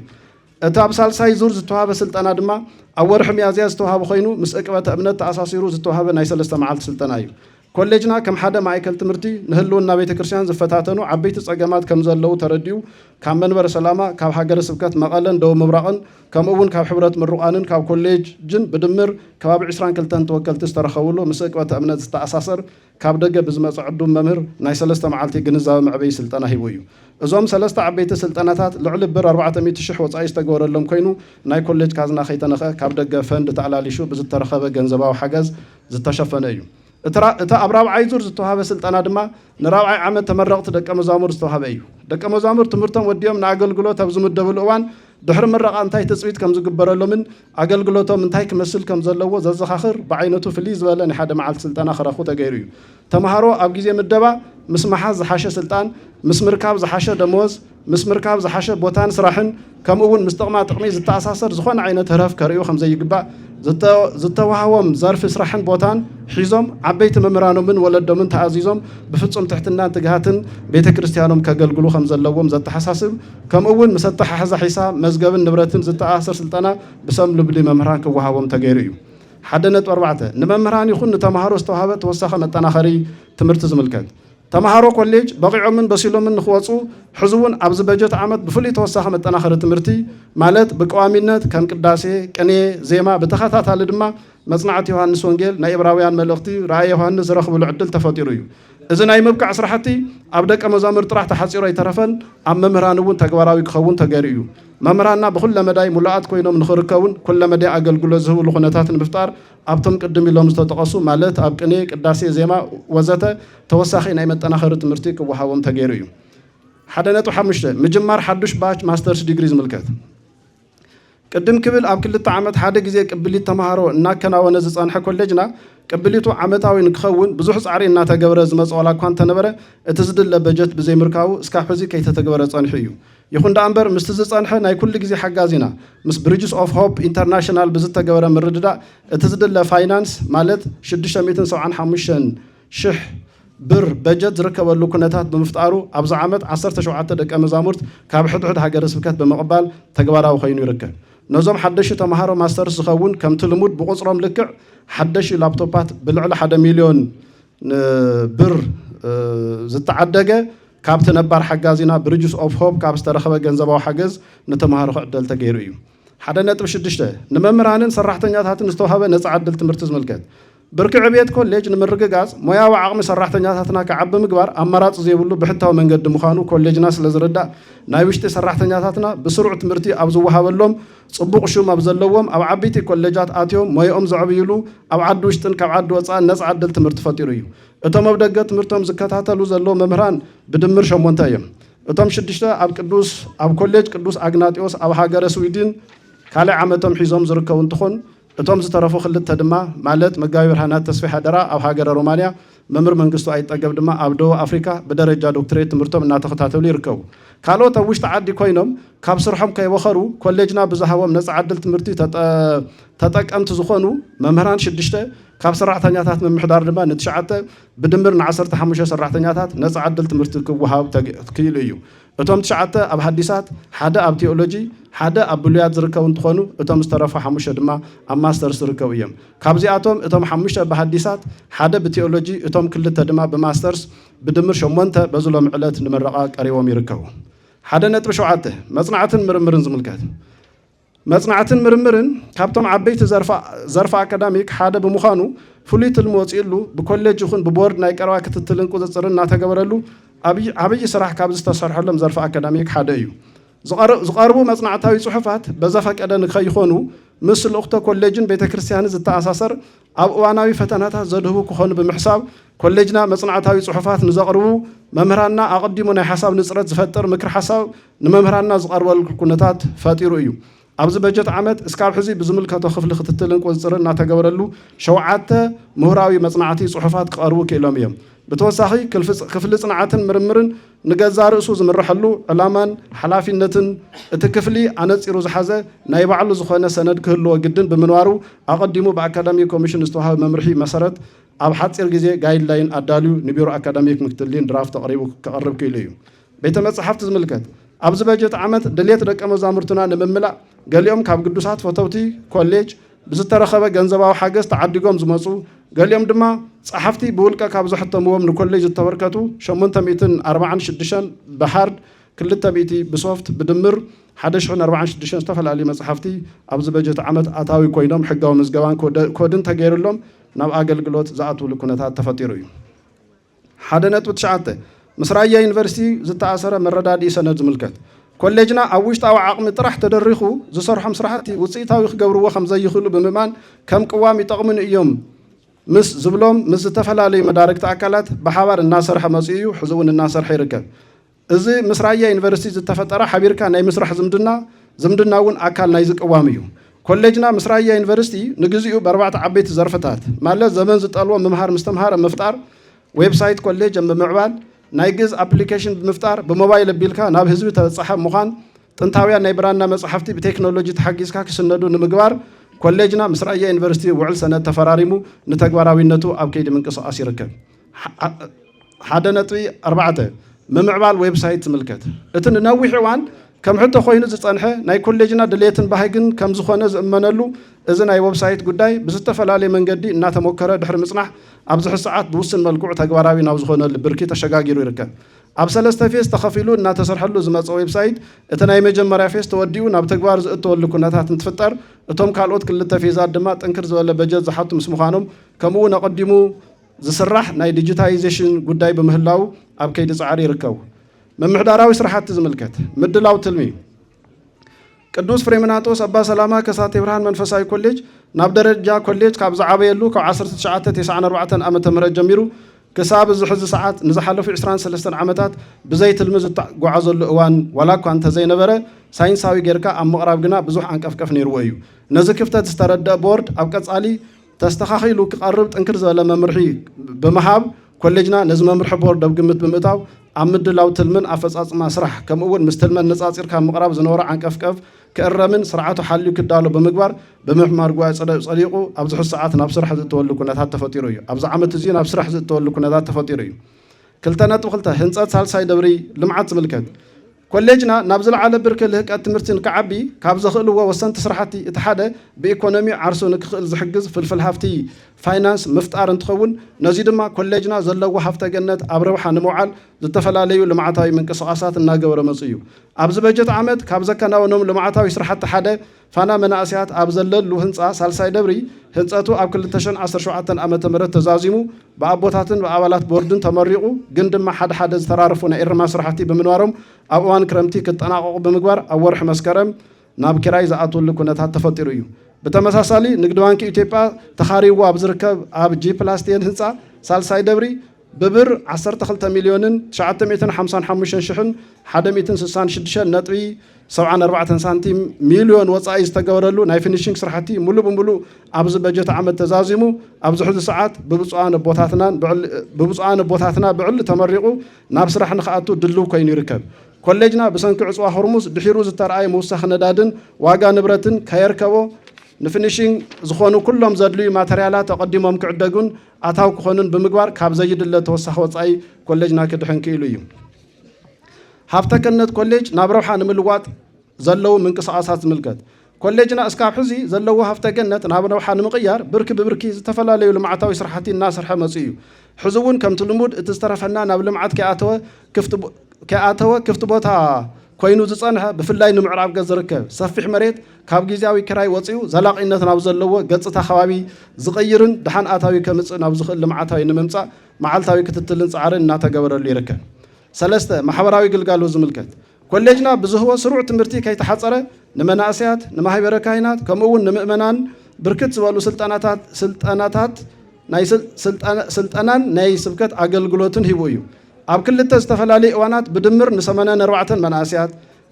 اتاب سالساي زور زتوها بسلطنا دما اورح ميازيا زتوها بخوينو مسقبه امنت تاساسيرو زتوها بناي 3 معالت سلطنا ايو كوليجنا كم حدا مايكل تمرتي نهلونا بيت كريستيان زفتاتنو عبيت صقمات كم زلو ترديو كم منبر سلامه كاب حجر سبكت مقالن دو مبراقن كم اون كاب حبرت مرقانن كاب كوليج جن بدمر كباب 20 كلتن توكلت استرخولو مسقبه امنت تاساسر كاب دغه بزمص عدو ممر ناي 3 معالتي غنزاب معبي سلطنا هيبويو ازوم 3 عبيت سلطناتات لعل بر 400 شح وصاي استغورلهم كينو ناي كوليج كازنا خيتنخه كاب دغه فند تعلاليشو بزترخبه غنزباو حجز زتشفنيو اتا ابراو عايزور زتوها سلطنا دما نراوعي عام تمرقت دقه مزامور زتوها ايو دقه مزامور تمرتم وديوم ناغلغلو تبز مدبل اوان دحر مرقه انتاي تصويت كم زغبرلو من اغلغلوتو منتاي كمسل كم زلو ززخاخر بعينته فليز ولا حدا مع السلطنه خرخو تغيريو تمهارو اب غيزه مدبا مسمحا زحاشه سلطان مسمركاب زحاشه دموز مسمركاب زحاشه بوتان سراحن كم اون مستقما تقمي زتاساسر زخون عينه هرف كريو خمزه يغبا زتوهاوم ظرف سراحن بوتان حيزوم عبيت ممرانو من ولدومن تعزيزوم بفصم تحتنا تجهاتن بيت كريستيانوم كغلغلو خمزلوم زتحساسب كم اون مسطح حزا حساب مزغبن نبرتن زتاسر سلطنا بسم لبلي ممران كوهاوم تغيريو حدنت 4 نممران يخون تمهارو استوهابت وسخه متناخري تمرت زملكت تمهارو كوليج بقيعو من بسيلو من نخوصو حزون ابز بجت عمد بفلي توسخه متناخر تمرتي مالت بقوامينت كم قداسي قني زيما بتخاتال دما مصنعت يوحنس وانجيل نا ابراويان ملختي راي يوحنس رخبو العدل تفطيرو اذا ناي مبقع صراحتي ابدق مزامر طرح تحصيرو يترفن ام ممرانون تغبراوي كخون تغيريو ممرانا بكل مداي ملاات كوينوم نخركون كل مداي اغلغلو زهو لخناتات مفتار ابتم قدم لهم استطقسو مالت اب قني قداسي زيما وزته توساخي ناي متناخر تمرتي كوهاوم تغيريو حدنتو 5 مجمار حدش باش ماسترز ديجريز ملكت قدم كبل اب كل عامت حدا غزي قبلي تمهارو እና ከናወነ ዝጻንሐ ኮሌጅና قبليتو عامتاوي نخون بزح صعري እና ተገብረ ዝመጽዋላ ኳን ተነበረ እትዝድለ በጀት بزي ምርካው እስካፈዚ ከይተተገበረ ጻንሕዩ ይኹን ዳንበር ምስት ዝጻንሐ ናይ ኩሉ ግዜ ሓጋዚና ምስ ብሪጅስ ኦፍ ሆፕ ኢንተርናሽናል ብዝተገበረ ምርድዳ እትዝድለ ፋይናንስ ማለት 675 ሽሕ ብር በጀት ዝርከበሉ ኩነታት በመፍጣሩ ኣብዛ ዓመት 17 ደቀ መዛሙርት ካብ ሕድሕድ ሃገረ ስብከት በመቕባል ተግባራዊ ኮይኑ ይርከብ نزوم حدش تمهارو ماستر زخون كم تلمود بقصرهم لكع حدش لابتوبات بالعلى 1 مليون بر زتعدقه كابت نبار حجازينا بريجس اوف هوب كابس ترخبه ገንዘባው حجز نتمهارو عدل تغيرو እዩ حدا نطب 6 نممرانن سراحتኛታትን ዝተوهبه ነፃ عدل ትምህርት ዝመልከት بركع عبيت كوليج نمرقاز مويا وعقم سراحتኛታትና كعب ምግባር አማራጭ ዘይብሉ بحታው መንገድ ምዃኑ ኮሌጅና ስለዝረዳ ናይ ውሽጢ ሰራሕተኛታትና بسرعه ትምህርቲ ኣብ ዝወሃበሎም ጽቡቕ ሹም ኣብ ዘለዎም ኣብ ዓበይቲ ኮሌጃት ኣትዮም ሞይኦም ዘዕብይሉ ኣብ ዓዲ ውሽጥን ካብ ዓዲ ወፃእ ነፃ ዕድል ትምህርቲ ፈጢሩ እዩ እቶም ኣብ ደገ ትምህርቶም ዝከታተሉ ዘሎ መምህራን ብድምር 8 እዮም እቶም 6 ኣብ ኮሌጅ ቅዱስ አግናጢዮስ ኣብ ሃገረ ስዊድን ካልእ ዓመቶም ሒዞም ዝርከቡ እንትኾን እቶም ዝተረፉ ክልተ ድማ ማለት መጋቢ ብርሃናት ተስፋይ ሓደራ ኣብ ሃገረ ሮማንያ መምህር መንግስቱ ኣይጠገብ ድማ ኣብ ደቡብ ኣፍሪካ በደረጃ ዶክተሬት ትምህርቶም እናተኸታተሉ ይርከቡ ካልኦት ኣብ ውሽጢ ዓዲ ኮይኖም ካብ ስርሖም ከይወኸሩ ኮሌጅና ብዝሃቦም ነፃ ዕድል ትምህርቲ ተጠቀምቲ ዝኾኑ መምህራን 6 ካብ ሰራሕተኛታት መምሕዳር ድማ ን9 ብድምር ን15 ሰራሕተኛታት ነፃ ዕድል ትምህርቲ ክወሃብ ክኢሉ እዩ እቶም 9 ኣብ ሐዲሳት ሓደ ኣብ ቴዎሎጂ ሓደ ኣብ ብሉያት ዝርከቡ እንትኾኑ እቶም ዝተረፉ 5 ድማ ኣብ ማስተርስ ዝርከቡ እዮም ካብዚኣቶም እቶም 5 ብሐዲሳት ሓደ ብቴዎሎጂ እቶም ክልተ ድማ ብማስተርስ ብድምር 8 በዝሎም ዕለት ንምረቓ ቀሪቦም ይርከቡ 1.7 መጽናዕትን ምርምርን ዝምልከት መጽናዕትን ምርምርን ካብቶም ዓበይቲ ዘርፋ አካዳሚክ ሓደ ብምዃኑ ፍሉይ ትልሚ ወፂሉ ብኮሌጅ ይኹን ብቦርድ ናይ ቀረባ ክትትልን ቁፅፅርን እናተገበረሉ ዓብይ ስራሕ ካብ ዝተሰርሐሎም ዘርፋ አካዳሚክ ሓደ እዩ ዝቐርቡ መጽናዕታዊ ጽሑፋት በዘፈቀደ ንኸይኾኑ ምስ ልኡኽተ ኮሌጅን ቤተክርስትያንን ዝተኣሳሰር ኣብ እዋናዊ ፈተናታት ዘድህቡ ክኾኑ ብምሕሳብ ኮሌጅና መጽናዕታዊ ጽሑፋት ንዘቕርቡ መምህራንና ኣቐዲሙ ናይ ሓሳብ ንፅረት ዝፈጥር ምክሪ ሓሳብ ንመምህራንና ዝቐርበሉ ኩነታት ፈጢሩ እዩ ኣብዚ በጀት ዓመት እስካብ ሕዚ ብዝምልከቶ ክፍሊ ክትትልን ቁፅፅርን እናተገበረሉ 7 ምሁራዊ መጽናዕቲ ጽሑፋት ክቐርቡ ክኢሎም እዮም ብተወሳኺ ክፍሊ ጽንዓትን ምርምርን ንገዛ ርእሱ ዝምርሐሉ ዕላማን ሓላፊነትን እቲ ክፍሊ ኣነፂሩ ዝሓዘ ናይ ባዕሉ ዝኾነ ሰነድ ክህልዎ ግድን ብምንባሩ ኣቐዲሙ ብኣካዳሚክ ኮሚሽን ዝተዋሃበ መምርሒ መሰረት ኣብ ሓፂር ግዜ ጋይድላይን ኣዳልዩ ንቢሮ ኣካዳሚክ ምክትልን ድራፍት ተቕሪቡ ክቐርብ ክኢሉ እዩ ቤተ መጻሕፍቲ ዝምልከት ኣብዚ በጀት ዓመት ድሌት ደቀ መዛሙርትና ንምምላእ ገሊኦም ካብ ቅዱሳት ፈተውቲ ኮሌጅ ብዝተረኸበ ገንዘባዊ ሓገዝ ተዓዲጎም ዝመፁ ገሊኦም ድማ ጸሓፍቲ ብውልቀ ካብ ዝሕተምዎም ንኮሌጅ ዝተበርከቱ 846 ብሃርድ 200 ብሶፍት ብድምር 1046 ዝተፈላለዩ መጽሓፍቲ ኣብዚ በጀት ዓመት ኣታዊ ኮይኖም ሕጋዊ ምዝገባን ኮድን ተገይሩሎም ናብ ኣገልግሎት ዝኣትውሉ ኩነታት ተፈጢሩ እዩ 1.9 ምስ ራያ ዩኒቨርሲቲ ዝተኣሰረ መረዳድኢ ሰነድ ዝምልከት ኮሌጅና ኣብ ውሽጣዊ ዓቕሚ ጥራሕ ተደሪኹ ዝሰርሖም ስራሕቲ ውፅኢታዊ ክገብርዎ ከም ዘይኽእሉ ብምእማን ከም ቅዋም ይጠቕሙን እዮም ምስ ዝብሎም ምስ ዝተፈላለዩ መዳርግቲ ኣካላት ብሓባር እናሰርሐ መፅኡ እዩ ሕዚ እውን እናሰርሐ ይርከብ እዚ ምስ ራያ ዩኒቨርሲቲ ዝተፈጠረ ሓቢርካ ናይ ምስራሕ ዝምድና እውን ኣካል ናይ ዝቅዋም እዩ ኮሌጅና ምስ ራያ ዩኒቨርሲቲ ንግዚኡ ብኣርባዕተ ዓበይቲ ዘርፍታት ማለት ዘመን ዝጠልዎ ምምሃር ምስተምሃር ምፍጣር ዌብሳይት ኮሌጅ ብምዕባል ናይ ግዝ ኣፕሊኬሽን ብምፍጣር ብሞባይል ኣቢልካ ናብ ህዝቢ ተበጻሐ ምዃን ጥንታውያን ናይ ብራና መጽሓፍቲ ብቴክኖሎጂ ተሓጊዝካ ክስነዱ ንምግባር ኮሌጅና ምስ ራያ ዩኒቨርሲቲ ውዕል ሰነድ ተፈራሪሙ ንተግባራዊነቱ ኣብ ከይዲ ምንቅስቓስ ይርከብ 1.4 ምምዕባል ዌብሳይት ዝምልከት እቲ ንነዊሕ እዋን ከም ሕቶ ኮይኑ ዝጸንሐ ናይ ኮሌጅና ድሌትን ባህግን ከም ዝኾነ ዝእመነሉ እዚ ናይ ዌብሳይት ጉዳይ ብዝተፈላለየ መንገዲ እናተሞከረ ድሕሪ ምጽናሕ ኣብ ዝሕዚ ሰዓት ብውስን መልክዑ ተግባራዊ ናብ ዝኾነሉ ብርኪ ተሸጋጊሩ ይርከብ ኣብ 3 ፌዝ ተኸፊሉ እናተሰርሐሉ ዝመፀ ዌብሳይት እቲ ናይ መጀመርያ ፌዝ ተወዲኡ ናብ ተግባር ዝእተወሉ ኩነታት እንትፍጠር እቶም ካልኦት 2 ፌዛት ድማ ጥንክር ዝበለ በጀት ዝሓቱ ምስ ምዃኖም ከምኡ ነቐዲሙ ዝስራሕ ናይ ዲጂታይዜሽን ጉዳይ በምህላው ኣብ ከይዲ ጻዕሪ ይርከቡ መምሕዳራዊ ስራሕቲ ዝምልከት ምድላው ትልሚ ቅዱስ ፍሬምናጦስ ኣባ ሰላማ ከሳቴ ብርሃን መንፈሳዊ ኮሌጅ ናብ ደረጃ ኮሌጅ ካብ ዝዓበየሉ ካብ 1994 ዓመተ ምህረት ጀሚሩ ክሳብ ዝሕዚ ሰዓት ንዝሓለፉ 23 ዓመታት ብዘይ ትልሚ ዝተጓዓዘሉ እዋን ዋላ እኳ እንተዘይነበረ ሳይንሳዊ ጌርካ ኣብ ምቕራብ ግና ብዙሕ አንቀፍቀፍ ነይርዎ እዩ ነዚ ክፍተት ዝተረድአ ቦርድ ኣብ ቀጻሊ ተስተኻኺሉ ክቐርብ ጥንክር ዝበለ መምርሒ ብምሃብ ኮሌጅና ነዚ መምርሒ ቦርድ ኣብ ግምት ብምእታው ኣብ ምድላው ትልምን ኣፈጻጽማ ስራሕ ከምኡውን ምስ ትልመን ነጻጺርካ ምቕራብ ዝነበረ ዓንቀፍቀፍ ክእረምን ስርዓቱ ሓልዩ ክዳሎ ብምግባር ብምሕማር ጉባኤ ጸዲቑ ኣብ ዝሕዚ ሰዓት ናብ ስራሕ ዝእተወሉ ኩነታት ተፈጢሩ እዩ ኣብዚ ዓመት እዚ ናብ ስራሕ ዝእተወሉ ኩነታት ተፈጢሩ እዩ 2.2 ህንፀት ሳልሳይ ደብሪ ልምዓት ዝምልከት ኮሌጅና ናብ ዝለዓለ ብርኪ ልህቀት ትምህርትን ክዓቢ ካብ ዘኽእልዎ ወሰንቲ ስራሕቲ እቲ ሓደ ብኢኮኖሚ ዓርሱ ንክኽእል ዝሕግዝ ፍልፍል ሃፍቲ ፋይናንስ ምፍጣር እንትኸውን ነዚ ድማ ኮሌጅና ዘለዎ ሃፍተ ገነት ኣብ ረብሓ ንምውዓል ዝተፈላለዩ ልምዓታዊ ምንቅስቓሳት እናገበረ መፅኡ እዩ ኣብዚ በጀት ዓመት ካብ ዘከናወኖም ልምዓታዊ ስራሕቲ ሓደ ፋና መናእስያት ኣብ ዘለሉ ህንፃ ሳልሳይ ደብሪ ህንፀቱ ኣብ 2017 ዓመተ ምህረት ተዛዚሙ ብኣቦታትን ብኣባላት ቦርድን ተመሪቑ ግን ድማ ሓደ ዝተራረፉ ናይ እርማ ስራሕቲ ብምንባሮም ኣብ እዋን ክረምቲ ክጠናቐቑ ብምግባር ኣብ ወርሒ መስከረም ናብ ኪራይ ዝኣትወሉ ኩነታት ተፈጢሩ እዩ ብተመሳሳሊ ንግዲ ባንኪ ኢትዮጵያ ተኻሪቡ ኣብ ዝርከብ ኣብ G+10 ህንፃ ሳልሳይ ደብሪ ብብር 12 ሚልዮንን 955,166.74 ሳንቲም ሚልዮን ወፃኢ ዝተገበረሉ ናይ ፊኒሽንግ ስራሕቲ ሙሉእ ብምሉእ ኣብዚ በጀት ዓመት ተዛዚሙ ኣብዚ ሕዚ ሰዓት ብብፁዓን ቦታትና ብዕሊ ተመሪቑ ናብ ስራሕ ንኽኣቱ ድልው ኮይኑ ይርከብ ኮሌጅና ብሰንኪ ዕፅዋ ሆርሙዝ ድሒሩ ዝተረኣየ ምውሳኽ ነዳድን ዋጋ ንብረትን ከየርከቦ ንፊኒሽንግ ዝኾኑ ኩሎም ዘድልዩ ማተርያላት ተቐዲሞም ክዕደጉን ኣታው ክኾኑን ብምግባር ካብ ዘይድለ ተወሳኺ ወፃኢ ኮሌጅና ክድሕን ክኢሉ እዩ ሃፍተ ገነት ኮሌጅ ናብ ረብሓ ንምልዋጥ ዘለው ምንቅስቓሳት ዝምልከት ኮሌጅና እስካብ ሕዚ ዘለዎ ሃፍተ ገነት ናብ ረብሓ ንምቕያር ብርኪ ብብርኪ ዝተፈላለዩ ልምዓታዊ ስራሕቲ እናሰርሐ መፅኡ እዩ ሕዚ እውን ከምቲ ልሙድ እቲ ዝተረፈና ናብ ልምዓት ከይኣተወ ክፍቲ ቦታ ኮይኑ ዝጸንሐ ብፍላይ ንምዕራብ ገዝ ዝርከብ ሰፊሕ መሬት ካብ ጊዜያዊ ክራይ ወፂኡ ዘላቂነት ናብ ዘለዎ ገጽታ ከባቢ ዝቕይርን ድሓን ኣታዊ ከምጽእ ናብ ዝኽእል ልምዓታዊ ንምምጻእ መዓልታዊ ክትትልን ጻዕርን እናተገበረሉ ይርከብ። ሰለስተ ማሕበራዊ ግልጋሎት ዝምልከት ኮሌጅና ብዝህቦ ስሩዕ ትምህርቲ ከይተሓጸረ ንመናእስያት ንማህበረ ካህናት ከምኡውን ንምእመናን ብርክት ዝበሉ ስልጠናን ናይ ስብከት ኣገልግሎትን ሂቡ እዩ። ኣብ ክልተ ዝተፈላለዩ እዋናት ብድምር ን84 መናእስያት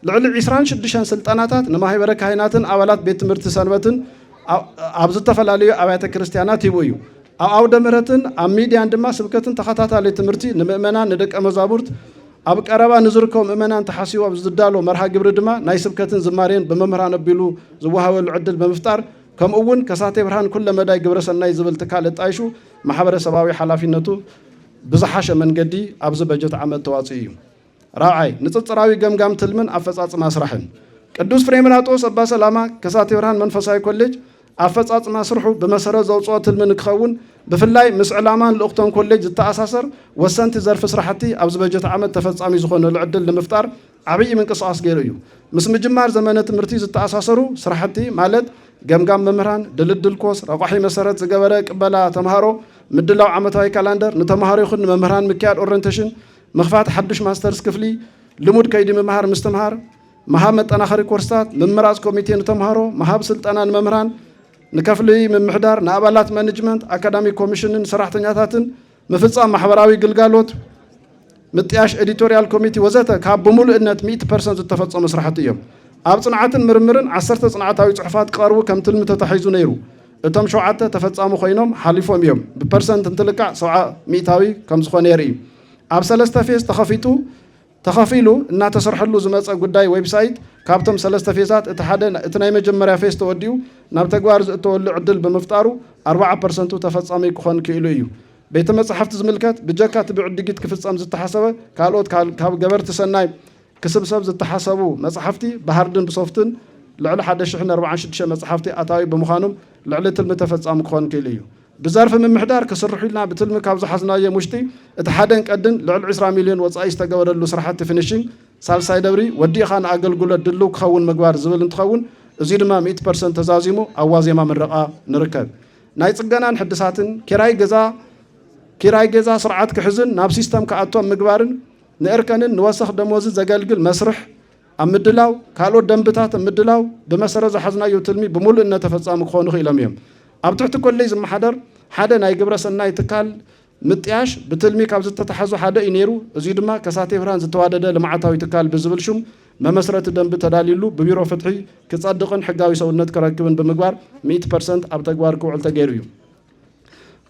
ልዕሊ 26 ስልጠናታት ንማህበረ ካህናትን ኣባላት ቤት ትምህርቲ ሰንበትን ኣብ ዝተፈላለዩ ኣብያተ ክርስቲያናት ሂቡ እዩ። ኣብ ኣውደ ምሕረትን ኣብ ሚድያን ድማ ስብከትን ተኸታታሊ ትምህርቲ ንምእመናን ንደቀ መዛሙርት ኣብ ቀረባ ንዝርከቡ ምእመናን ተሓሲቡ ኣብ ዝዳሎ መርሃ ግብሪ ድማ ናይ ስብከትን ዝማሬን ብመምህራን ኣቢሉ ዝወሃበሉ ዕድል ብምፍጣር ከምኡውን ከሳቴ ብርሃን ኩለ መዳይ ግብረ ሰናይ ዝብል ትካል እጣይሹ ማሕበረሰባዊ ሓላፊነቱ ብዝሓሸ መንገዲ ኣብዚ በጀት ዓመት ተዋፅኡ እዩ። ራብዓይ ንፅፅራዊ ገምጋም ትልምን ኣፈጻጽማ ስራሕን ቅዱስ ፍሬምናጦስ ኣባ ሰላማ ከሳቴ ብርሃን መንፈሳዊ ኮሌጅ ኣፈጻጽማ ስርሑ ብመሰረት ዘውፅኦ ትልምን ክኸውን ብፍላይ ምስ ዕላማን ልኡኽቶን ኮሌጅ ዝተኣሳሰር ወሰንቲ ዘርፊ ስራሕቲ ኣብዚ በጀት ዓመት ተፈጻሚ ዝኾነሉ ዕድል ንምፍጣር ዓብዪ ምንቅስቓስ ገይሩ እዩ። ምስ ምጅማር ዘመነ ትምህርቲ ዝተኣሳሰሩ ስራሕቲ ማለት ገምጋም መምህራን ድልድል ኮስ ረቋሒ መሰረት ዝገበረ ቅበላ ተምሃሮ ምድላው ዓመታዊ ካላንደር ንተምሃሮ ይኹን ንመምህራን ምክያድ ኦሪንቴሽን ምኽፋት ሓዱሽ ማስተርስ ክፍሊ ልሙድ ከይዲ ምምሃር ምስትምሃር መሃብ መጠናኸሪ ኮርስታት ምምራፅ ኮሚቴ ንተምሃሮ መሃብ ስልጠና ንመምህራን ንከፍሊ ምምሕዳር ንኣባላት ማኔጅመንት ኣካዳሚክ ኮሚሽንን ሰራሕተኛታትን ምፍጻም ማሕበራዊ ግልጋሎት ምጥያሽ ኤዲቶሪያል ኮሚቴ ወዘተ ካብ ብምሉእነት 100% ዝተፈጸሙ ስራሕቲ እዮም። ኣብ ጽንዓትን ምርምርን 10 ጽንዓታዊ ጽሑፋት ቀርቡ ከም ትልሚ ተታሒዙ ነይሩ። እቶም 7 ተፈጻሚ ኮይኖም ሓሊፎም እዮም። ብፐርሰንት እንትልቃዕ 70% ከም ዝኾነ የርኢ። ኣብ 3 ፌዝ ተኸፊሉ እናተሰርሐሉ ዝመፀ ጉዳይ ዌብሳይት ካብቶም 3 ፌዛት እቲ ናይ መጀመርያ ፌዝ ተወዲኡ ናብ ተግባር ዝእተወሉ ዕድል ብምፍጣሩ 40% ተፈጻሚ ክኾን ክኢሉ እዩ። ቤተ መጻሕፍቲ ዝምልከት ብጀካ ትብዕድጊት ክፍጸም ዝተሓሰበ ካልኦት ካብ ገበርቲ ሰናይ ክስብሰብ ዝተሓሰቡ መጻሕፍቲ ብሃርድን ብሶፍትን ልዕሊ 1046 መጻሕፍቲ ኣታዊ ብምዃኖም ልዕሊ ትልሚ ተፈጻሚ ክኾን ክኢሉ እዩ። ብዘርፊ ምምሕዳር ክስርሑ ኢልና ብትልሚ ካብ ዝሓዝናዮም ውሽጢ እቲ ሓደን ቀድን ልዕሊ 20 ሚልዮን ወጻኢ ዝተገበረሉ ስራሕቲ ፊኒሽንግ ሳልሳይ ደብሪ ወዲእኻ ንኣገልግሎት ድልው ክኸውን ምግባር ዝብል እንትኸውን እዚ ድማ 100% ተዛዚሙ ኣብ ዋዜማ ምረቓ ንርከብ። ናይ ጽገናን ሕድሳትን ኪራይ ገዛ ስርዓት ክሕዝን ናብ ሲስተም ክኣቶም ምግባርን ንእርከንን ንወሰኽ ደሞዝ ዘገልግል መስርሕ ኣብ ምድላው ካልኦት ደንብታት ምድላው ብመሰረት ዝሓዝናዮ ትልሚ ብምሉእነት ተፈጻሚ ክኾኑ ክኢሎም እዮም። ኣብ ትሕቲ ኮሌጅ ዝመሓደር ሓደ ናይ ግብረ ሰናይ ትካል ምጥያሽ ብትልሚ ካብ ዝተተሓዙ ሓደ እዩ ነይሩ። እዚ ድማ ከሳቴ ብርሃን ዝተዋደደ ልምዓታዊ ትካል ብዝብል ሹም መመስረቲ ደንቢ ተዳሊሉ ብቢሮ ፍትሒ ክጸድቕን ሕጋዊ ሰውነት ክረክብን ብምግባር 100% ኣብ ተግባር ክውዕል ተገይሩ እዩ።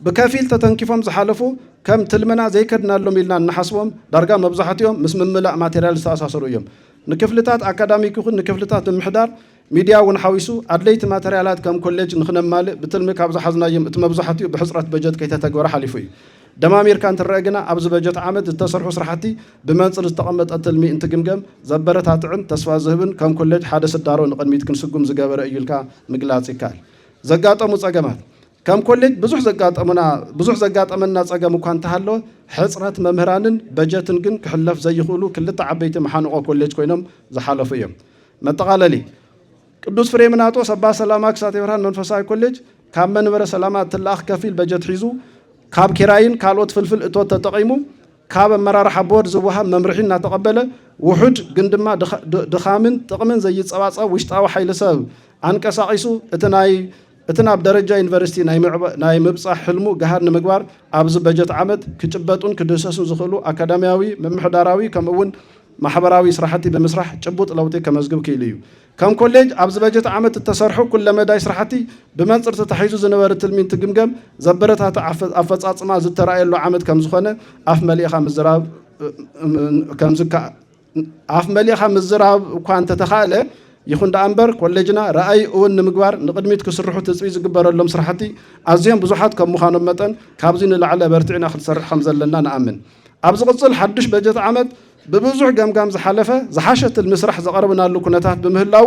ብከፊል ተተንኪፎም ዝሓለፉ ከም ትልምና ዘይከድናሎም ኢልና ንሓስቦም ዳርጋ መብዛሕትኦም ምስ ምምላእ ማቴርያል ዝተኣሳሰሩ እዮም። ንክፍልታት ኣካዳሚክ ይኹን ንክፍልታት ምምሕዳር ሚድያ እውን ሓዊሱ ኣድለይቲ ማቴርያላት ከም ኮሌጅ ንኽነማልእ ብትልሚ ካብ ዝሓዝናዮም እቲ መብዛሕትኡ ብሕፅረት በጀት ከይተተግበረ ሓሊፉ እዩ። ደማሚርካ እንትረአ ግና ኣብዚ በጀት ዓመት ዝተሰርሑ ስራሕቲ ብመንፅር ዝተቐመጠ ትልሚ እንትግምገም ዘበረታትዕን ተስፋ ዝህብን ከም ኮሌጅ ሓደ ስዳሮ ንቕድሚት ክንስጉም ዝገበረ እዩ ኢልካ ምግላፅ ይከኣል። ዘጋጠሙ ፀገማት ከም ኮሌጅ ብዙሕ ዘጋጠመና ፀገም እኳ እንተሃለወ ሕፅረት መምህራንን በጀትን ግን ክሕለፍ ዘይኽእሉ ክልተ ዓበይቲ መሓንቆ ኮሌጅ ኮይኖም ዝሓለፉ እዮም። መጠቓለሊ ቅዱስ ፍሬምናጦስ ኣባ ሰላማ ከሳቴ ብርሃን መንፈሳዊ ኮሌጅ ካብ መንበረ ሰላማ ትለኣኽ ከፊል በጀት ሒዙ ካብ ኪራይን ካልኦት ፍልፍል እቶት ተጠቒሙ ካብ ኣመራርሓ ቦርድ ዝወሃብ መምርሒ እናተቐበለ ውሑድ ግን ድማ ድኻምን ጥቕምን ዘይፀባፀብ ውሽጣዊ ሓይሊ ሰብ ኣንቀሳቒሱ እቲ ናብ ደረጃ ዩኒቨርሲቲ ናይ ምብፃሕ ሕልሙ ገሃድ ንምግባር ኣብዚ በጀት ዓመት ክጭበጡን ክድሰሱን ዝኽእሉ ኣካዳሚያዊ ምምሕዳራዊ ከምኡውን ማሕበራዊ ስራሕቲ ብምስራሕ ጭቡጥ ለውጢ ከመዝግብ ክኢሉ እዩ። ከም ኮሌጅ ኣብዚ በጀት ዓመት እተሰርሑ ኩለ መዳይ ስራሕቲ ብመንፅር ተታሒዙ ዝነበረ ትልሚ እንትግምገም ዘበረታተ ኣፈጻጽማ ዝተረኣየሉ ዓመት ከም ዝኾነ ኣፍ መሊእኻ ምዝራብ እኳ እንተተኻእለ ይኹን ዳ እምበር ኮሌጅና ረኣይ እውን ንምግባር ንቅድሚት ክስርሑ ትፅቢት ዝግበረሎም ስራሕቲ ኣዝዮም ብዙሓት ከም ምዃኖም መጠን ካብዚ ንላዕለ በርቲዕና ክትሰርሕ ከም ዘለና ንኣምን። ኣብ ዝቕፅል ሓዱሽ በጀት ዓመት ብብዙሕ ገምጋም ዝሓለፈ ዝሓሸ ትልሚ ስራሕ ዘቐርብናሉ ኩነታት ብምህላው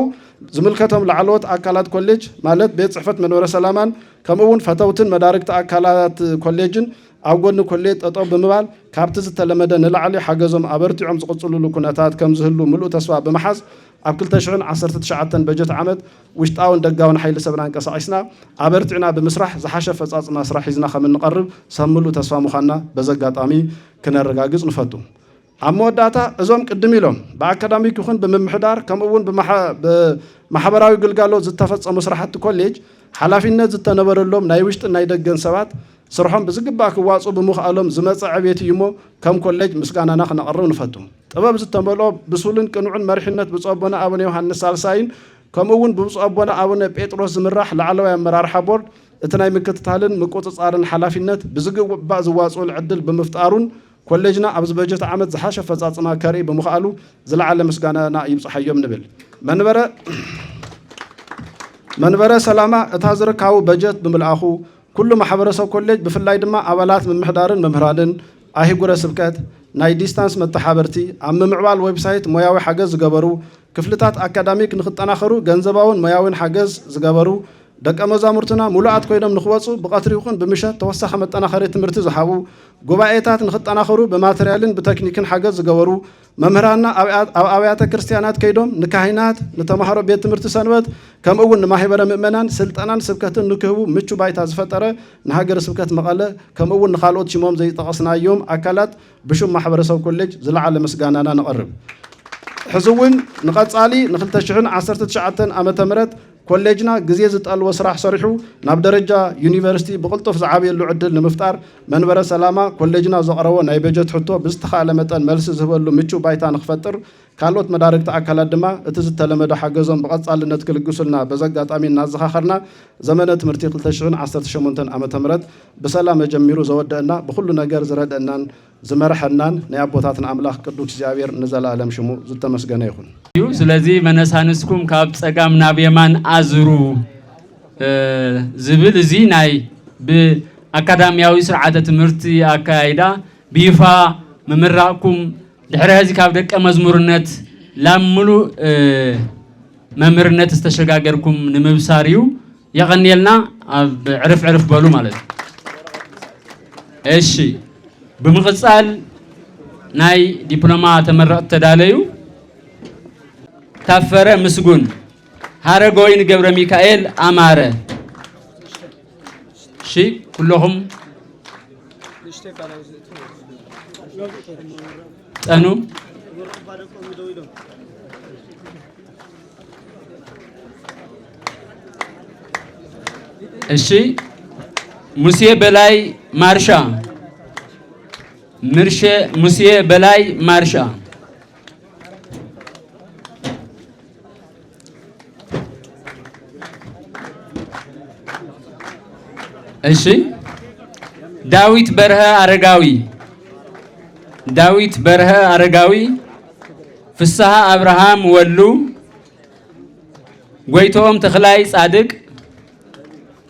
ዝምልከቶም ላዕለዎት ኣካላት ኮሌጅ ማለት ቤት ፅሕፈት መንበረ ሰላማን ከምኡውን ፈተውትን መዳርግቲ ኣካላት ኮሌጅን أوجن كلية أطب بمبال كابتز التلمذة نلعلي حجزهم أبرتعهم زقصلوا لكناتات كم زهلوا ملؤ تسوى بمحز أبكل تشعن 19 بجت عمد وشتاون دقاون حيل سبران كسايسنا أبرتعنا بمسرح زحشة فصاص مسرح يزنا خمن نقرب سملوا تسوى مخنا بزقات أمي كنا الرجاجز نفتو عمود داتا أزوم قدمي لهم بأكاديميك يكون بمحضار كم أول بمحبراوي قلقالو زتفص مسرحات كوليج حلافين زتنبر لهم نايوشت نايدقن سبات سرحهم بزقباك واصو بمخالم زمص عبيت يمو كم كوليج مسكانا نخنا قرب نفتو طبعا زتنبلو بسولن كنوعن مرحنت بصوبنا ابن يوحنس سالساين كم أول بصوبنا ابن بيتروس زمراح لعلوا مرار حبور اتناي مكتتالن مقوصصارن حلافينت بزقبا زواصو العدل بمفتارون كوليجنا أبز بجت عمد زحاشة فزعنا كاري بمخالو زلعل مسجانا نائب صحيهم نبل منبرة سلامة تهزر كاو بجت بملأخو كل محبرة كوليج بفلاي دما أولات من محدارن ممهرانن أهي قرى سبكات ناي ديستانس متحابرتي عم معبال ويب سايت مياوي حجز زجبرو كفلتات أكاديميك نخط أناخرو جنزباون مياوين حجز زجبرو دك أمازامرتنا مولات كويدم نخواتو بقطر يكون بمشة توسخ متنا خريط مرتز حبو جوبايتات نخط أنا خرو بماتريالين بتكنيكن حاجز زجورو ممهرنا أويات كريستيانات كيدم نكاهينات نتمهرو بيت مرتسانوات كم أول نماهبر مؤمنان سلطانان سبكتن نكهو متشو بايت فترة نهاجر سبكت مقالة كم أول نخالوت شموم زي تقصنا يوم أكلات بشو محبر سو كوليج زلع على مسجانا نقرب حزون نقص علي نخلت شحن 19 أمة مرت كوليجنا جزيزة الوسراح صريحو ناب درجة يونيفرسيتي بقلطف زعابي اللي عدل لمفتار منبر سلامة كوليجنا زقروا نايبجت حطو بستخالة متن ملس زهولو ميتشو بايتان خفتر كالوت مدارك تأكلات دما اتزت لمدى حقزهم بقص على نتكل قسلنا بزقات أمين نازخا خرنا زمانة مرتيق التشغن 18 عام تمرت بسلامة جميرو زودنا بخلو نجار زرد أنان زمرحنان نيابوتاتنا أملاح قدوك زيابير نزل عالم شمو زلت مسجنا يخون ስለዚህ መነሳንስኩም ካብ ጸጋም ናብ የማን አዝሩ ዝብል እዚ ናይ ብአካዳሚያዊ ስርዓተ ትምህርቲ አካይዳ ቢፋ መምራቅኩም ድሕሪ እዚ ካብ ደቀ መዝሙርነት ላምሉ መምርነት ዝተሸጋገርኩም ንምብሳሪው يغنيلنا عرف بلو ማለት እሺ ብምቕጻል ናይ ዲፕሎማ ተመረቕ ተዳለዩ ታፈረ ምስጉን ሃረጎይን ገብረ ሚካኤል አማረ እሺ ኩለሁም ጠኑ እሺ ሙሴ በላይ ማርሻ ሙሴ በላይ ማርሻ እሺ ዳዊት በርሀ አረጋዊ ፍስሐ አብርሃም ወሉ ጎይቶም ተክላይ ጻድቅ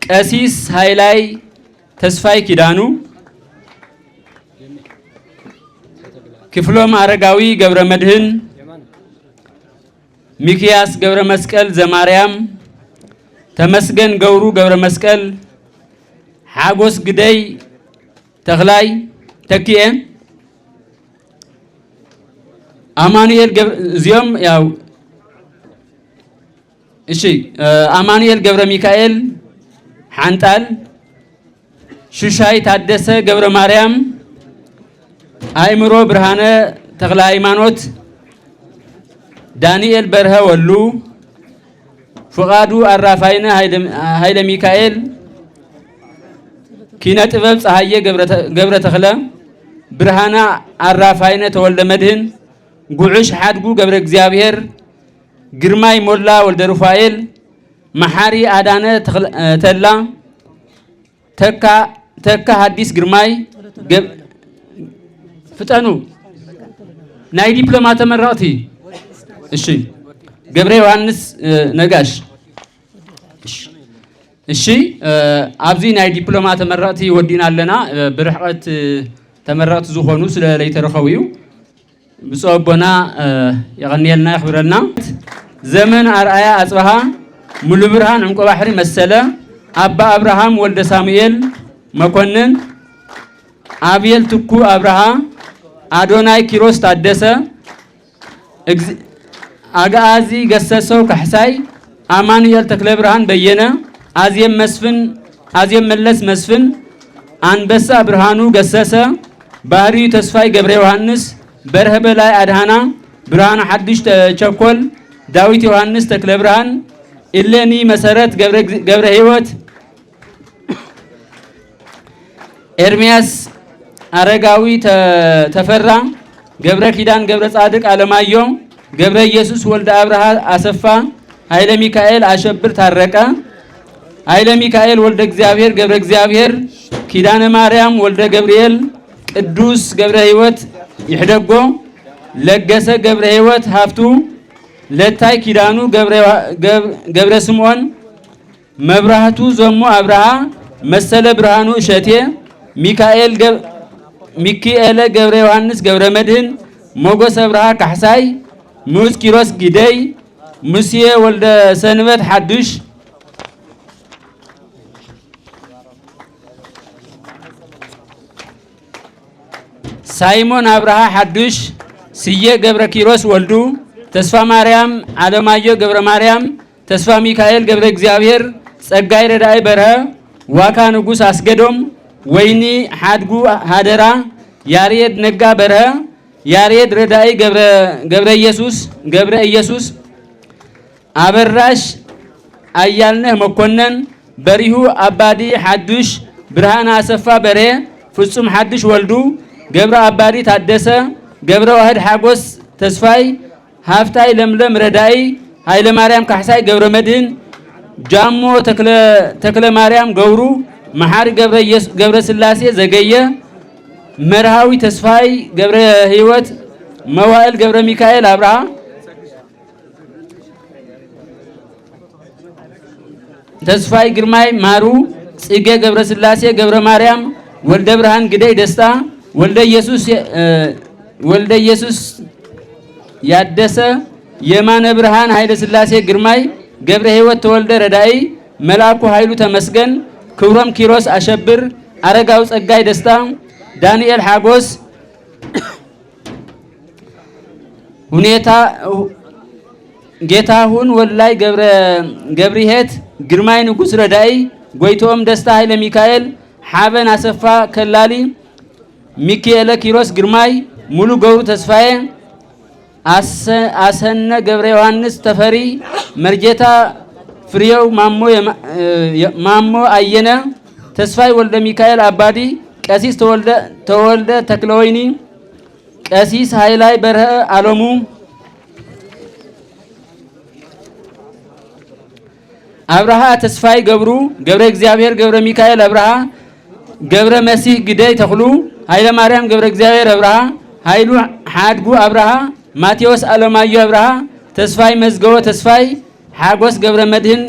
ቀሲስ ሃይላይ ተስፋይ ኪዳኑ ክፍሎም አረጋዊ ገብረ መድህን ሚኪያስ ገብረ መስቀል ዘማርያም ተመስገን ገብሩ ገብረ መስቀል ሓጎስ ግደይ ተክላይ ተኪኤ አማኑኤል እዚኦም ያው እሺ አማኑኤል ገብረ ሚካኤል ሓንጣል ሹሻይ ታደሰ ገብረ ማርያም አይምሮ ብርሃነ ተክለ ሃይማኖት ዳንኤል በርሀ ወሉ ፍቃዱ አራፋይነ ኃይለ ሚካኤል ኪነ ጥበብ ፀሐየ ገብረ ተክለ ብርሃና አራፋይነ ተወልደ መድህን ጉዑሽ ሓድጉ ገብረ እግዚአብሔር ግርማይ ሞላ ወልደ ሩፋኤል መሐሪ አዳነ ተላ ተካ ሐዲስ ግርማይ ፍጠኑ ናይ ዲፕሎማ ተመረቕቲ እሺ ገብረ ዮሐንስ ነጋሽ እሺ ኣብዚ ናይ ዲፕሎማ ተመረቕቲ ወዲና ኣለና ብርሕቀት ተመረቕቲ ዝኾኑ ስለ ለይተረኸቡ ብጾቦና ይغنيልና ይኽብረልና ዘመን አርአያ አጽባሃ ሙሉ ብርሃን ዕንቆ ባሕሪ መሰለ አባ አብርሃም ወልደ ሳሙኤል መኮንን አብየል ትኩ አብርሃ፣ አዶናይ ኪሮስ ታደሰ፣ አጋዚ ገሰሰው ካሕሳይ፣ አማኑኤል ተክለ ብርሃን በየነ፣ አዜብ መለስ መስፍን፣ አንበሳ ብርሃኑ ገሰሰ፣ ባህሪዩ ተስፋይ ገብረ ዮሐንስ፣ በርሀ በላይ አድሃና፣ ብርሃኑ ሓድሽ ተቸኮል፣ ዳዊት ዮሐንስ ተክለ ብርሃን፣ ኢሌኒ መሰረት ገብረ ህይወት፣ ኤርሚያስ አረጋዊ ተፈራ፣ ገብረ ኪዳን ገብረ ጻድቅ አለማየሁ፣ ገብረ ኢየሱስ ወልደ አብርሃ አሰፋ፣ ኃይለ ሚካኤል አሸብር ታረቀ፣ ኃይለ ሚካኤል ወልደ እግዚአብሔር ገብረ እግዚአብሔር፣ ኪዳነ ማርያም ወልደ ገብርኤል፣ ቅዱስ ገብረ ህይወት ይሕደጎ፣ ለገሰ ገብረ ህይወት ሀፍቱ፣ ለታይ ኪዳኑ ገብረ ስምዖን፣ መብራህቱ ዘሙ አብርሃ፣ መሰለ ብርሃኑ እሸቴ፣ ሚካኤለ ገብረ ዮሐንስ ገብረ መድህን፣ ሞጎስ አብርሃ ካሕሳይ፣ ሙዝ ኪሮስ ጊደይ፣ ሙሴ ወልደ ሰንበት ሓዱሽ፣ ሳይሞን አብርሃ ሓዱሽ፣ ስየ ገብረ ኪሮስ ወልዱ፣ ተስፋ ማርያም አለማየሁ ገብረ ማርያም፣ ተስፋ ሚካኤል ገብረ እግዚአብሔር፣ ጸጋይ ረዳይ በርሀ፣ ዋካ ንጉስ አስገዶም፣ ወይኒ ሓድጉ ሃደራ፣ ያሬድ ነጋ በርሀ፣ ያሬድ ረዳይ ገብረ ኢየሱስ፣ አበራሽ አያልነህ መኮነን፣ በሪሁ አባዲ ሓዱሽ፣ ብርሃን አሰፋ በሬ፣ ፍጹም ሓዱሽ ወልዱ፣ ገብረ አባዲ ታደሰ፣ ገብረ ዋህድ ሓጎስ ተስፋይ፣ ሃፍታይ ለምለም ረዳይ፣ ኃይለ ማርያም ካሕሳይ ገብረ መድህን፣ ጃሞ ተክለ ማርያም ገብሩ፣ መሐሪ ገብረ ስላሴ ዘገየ፣ መርሃዊ ተስፋይ ገብረ ህይወት፣ መዋእል ገብረ ሚካኤል አብርሃ፣ ተስፋይ ግርማይ ማሩ፣ ጽጌ ገብረ ስላሴ ገብረ ማርያም፣ ወልደ ብርሃን ግደይ ደስታ፣ ወልደ ኢየሱስ ያደሰ፣ የማነ ብርሃን ኃይለ ስላሴ ግርማይ፣ ገብረ ህይወት ተወልደ ረዳይ፣ መልአኩ ኃይሉ ተመስገን፣ ክብሮም ኪሮስ አሸብር፣ አረጋው ጸጋይ ደስታ፣ ዳንኤል ሓጎስ፣ ሁኔታ ጌታሁን ወላይ ገብሪሄት፣ ግርማይ ንጉስ ረዳይ፣ ጎይቶም ደስታ ኃይለ ሚካኤል፣ ሓበን አሰፋ ከላሊ፣ ሚካኤለ ኪሮስ ግርማይ፣ ሙሉ ገብሩ ተስፋዬ፣ አሰነ ገብረ ዮሐንስ ተፈሪ፣ መርጀታ ፍሬው ማሞ አየነ፣ ተስፋይ ወልደ ሚካኤል አባዲ፣ ቀሲስ ተወልደ ተክለወይኒ፣ ቀሲስ ሃይላይ በርሀ አለሙ፣ አብርሃ ተስፋይ ገብሩ፣ ገብረ እግዚአብሔር ገብረ ሚካኤል አብርሃ፣ ገብረ መሲህ ግደይ ተክሉ፣ ኃይለ ማርያም ገብረ እግዚአብሔር አብርሃ፣ ኃይሉ ሓድጉ አብርሃ፣ ማቴዎስ አለማየሁ አብርሃ፣ ተስፋይ መዝገቦ ተስፋይ፣ ሓጎስ ገብረ መድህን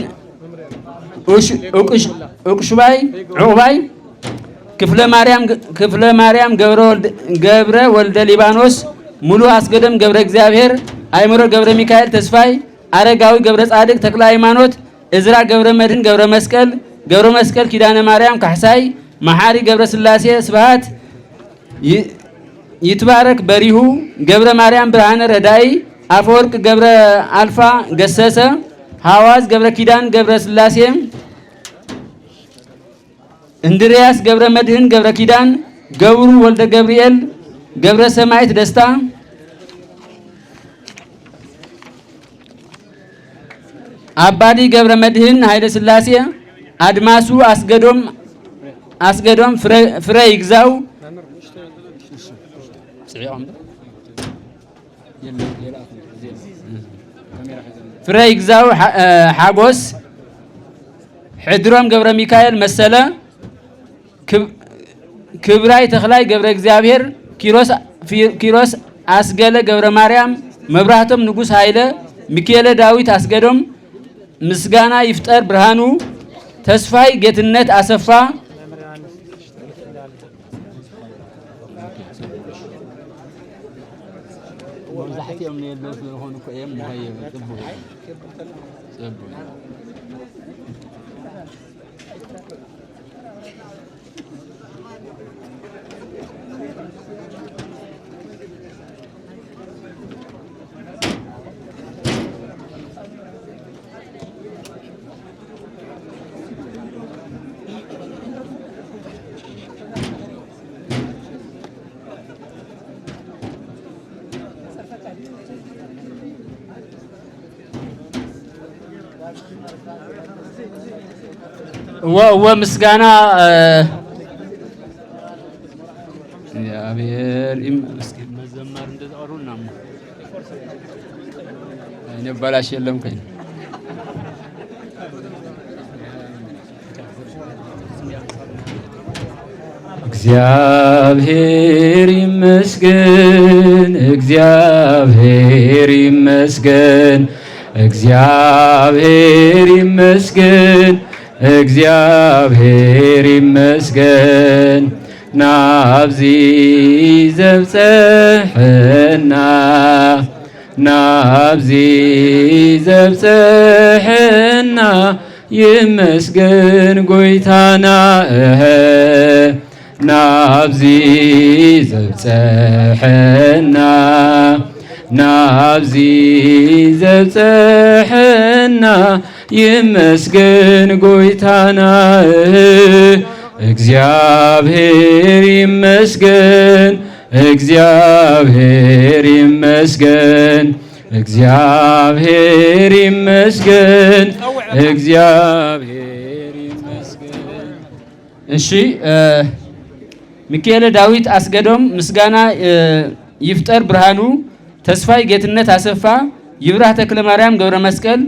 ዕቁባይ፣ ክፍለ ማርያም ገብረ ወልደ ሊባኖስ፣ ሙሉ አስገደም ገብረ እግዚአብሔር፣ አይምሮ ገብረ ሚካኤል ተስፋይ፣ አረጋዊ ገብረ ጻድቅ ተክለ ሃይማኖት፣ እዝራ ገብረ መድህን ገብረ መስቀል ኪዳነ ማርያም ካሕሳይ፣ መሐሪ ገብረ ስላሴ ስብሃት፣ ይትባረክ በሪሁ፣ ገብረ ማርያም ብርሃነ ረዳይ፣ አፈወርቅ ገብረ አልፋ ገሰሰ፣ ሐዋዝ ገብረ ኪዳን ገብረ ስላሴ፣ እንድሪያስ ገብረ መድህን ገብረ ኪዳን፣ ገብሩ ወልደ ገብርኤል፣ ገብረ ሰማይት ደስታ፣ አባዲ ገብረ መድህን ኃይለ ስላሴ፣ አድማሱ አስገዶም ፍረ ይግዛው፣ ሓጎስ፣ ሕድሮም ገብረ ሚካኤል መሰለ፣ ክብራይ ተክላይ ገብረ እግዚአብሔር፣ ኪሮስ አስገለ ገብረ ማርያም፣ መብራህቶም ንጉስ ኃይለ፣ ሚካኤለ ዳዊት አስገዶም፣ ምስጋና ይፍጠር ብርሃኑ፣ ተስፋይ ጌትነት አሰፋ፣ ወምስጋና እግዚአብሔር ይመስገን። መዘመር እንደዛሩና እኔ ባላሽ የለም ከኝ እግዚአብሔር ይመስገን እግዚአብሔር ይመስገን እግዚአብሔር ይመስገን እግዚአብሔር ይመስገን ናብዚ ዘብጽሕና ናብዚ ዘብጽሕና ይመስገን ጎይታና ናብዚ ዘብጽሕና ናብዚ ዘብጽሕና ይመስገን ጎይታና እግዚአብሔር ይመስገን እግዚአብሔር ይመስገን እግዚአብሔር ይመስገን እግዚአብሔር ይመስገን። እሺ ሚካኤል ዳዊት አስገዶም ምስጋና ይፍጠር ብርሃኑ ተስፋይ ጌትነት አሰፋ ይብራህ ተክለ ማርያም ገብረ መስቀል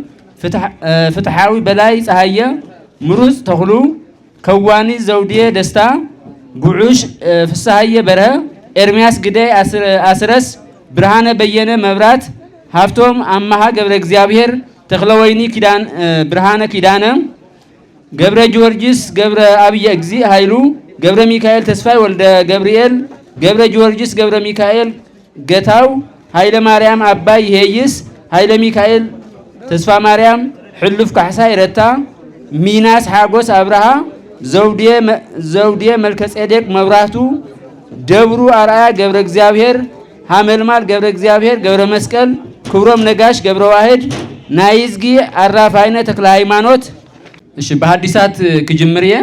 ፍትሐዊ በላይ ፀሐየ ምሩጽ ተኽሉ ከዋኒ ዘውዲየ ደስታ ጉዑሽ ፍሳሐየ በረ ኤርሚያስ ግዳይ አስረስ ብርሃነ በየነ መብራት ሀፍቶም አማሃ ገብረ እግዚአብሔር ተክለወይኒ ኪዳን ብርሃነ ኪዳነ ገብረ ጊዮርጊስ ገብረ አብየ እግዚ ኃይሉ ገብረ ሚካኤል ተስፋይ ወልደ ገብርኤል ገብረ ጊዮርጊስ ገብረ ሚካኤል ገታው ኃይለ ማርያም አባይ ይሄይስ ኃይለ ሚካኤል ተስፋ ማርያም ሕልፍ ካሕሳይ ረታ ሚናስ ሓጎስ አብርሃ ዘውዲየ መልከጼዴቅ መብራቱ ደብሩ አርአያ ገብረ እግዚአብሔር ሀመልማል ገብረ እግዚአብሔር ገብረ መስቀል ክብሮም ነጋሽ ገብረ ዋህድ ናይዝጊ አራፋይነ ተክለ ሃይማኖት። እሺ በሐዲሳት ክጅምርየ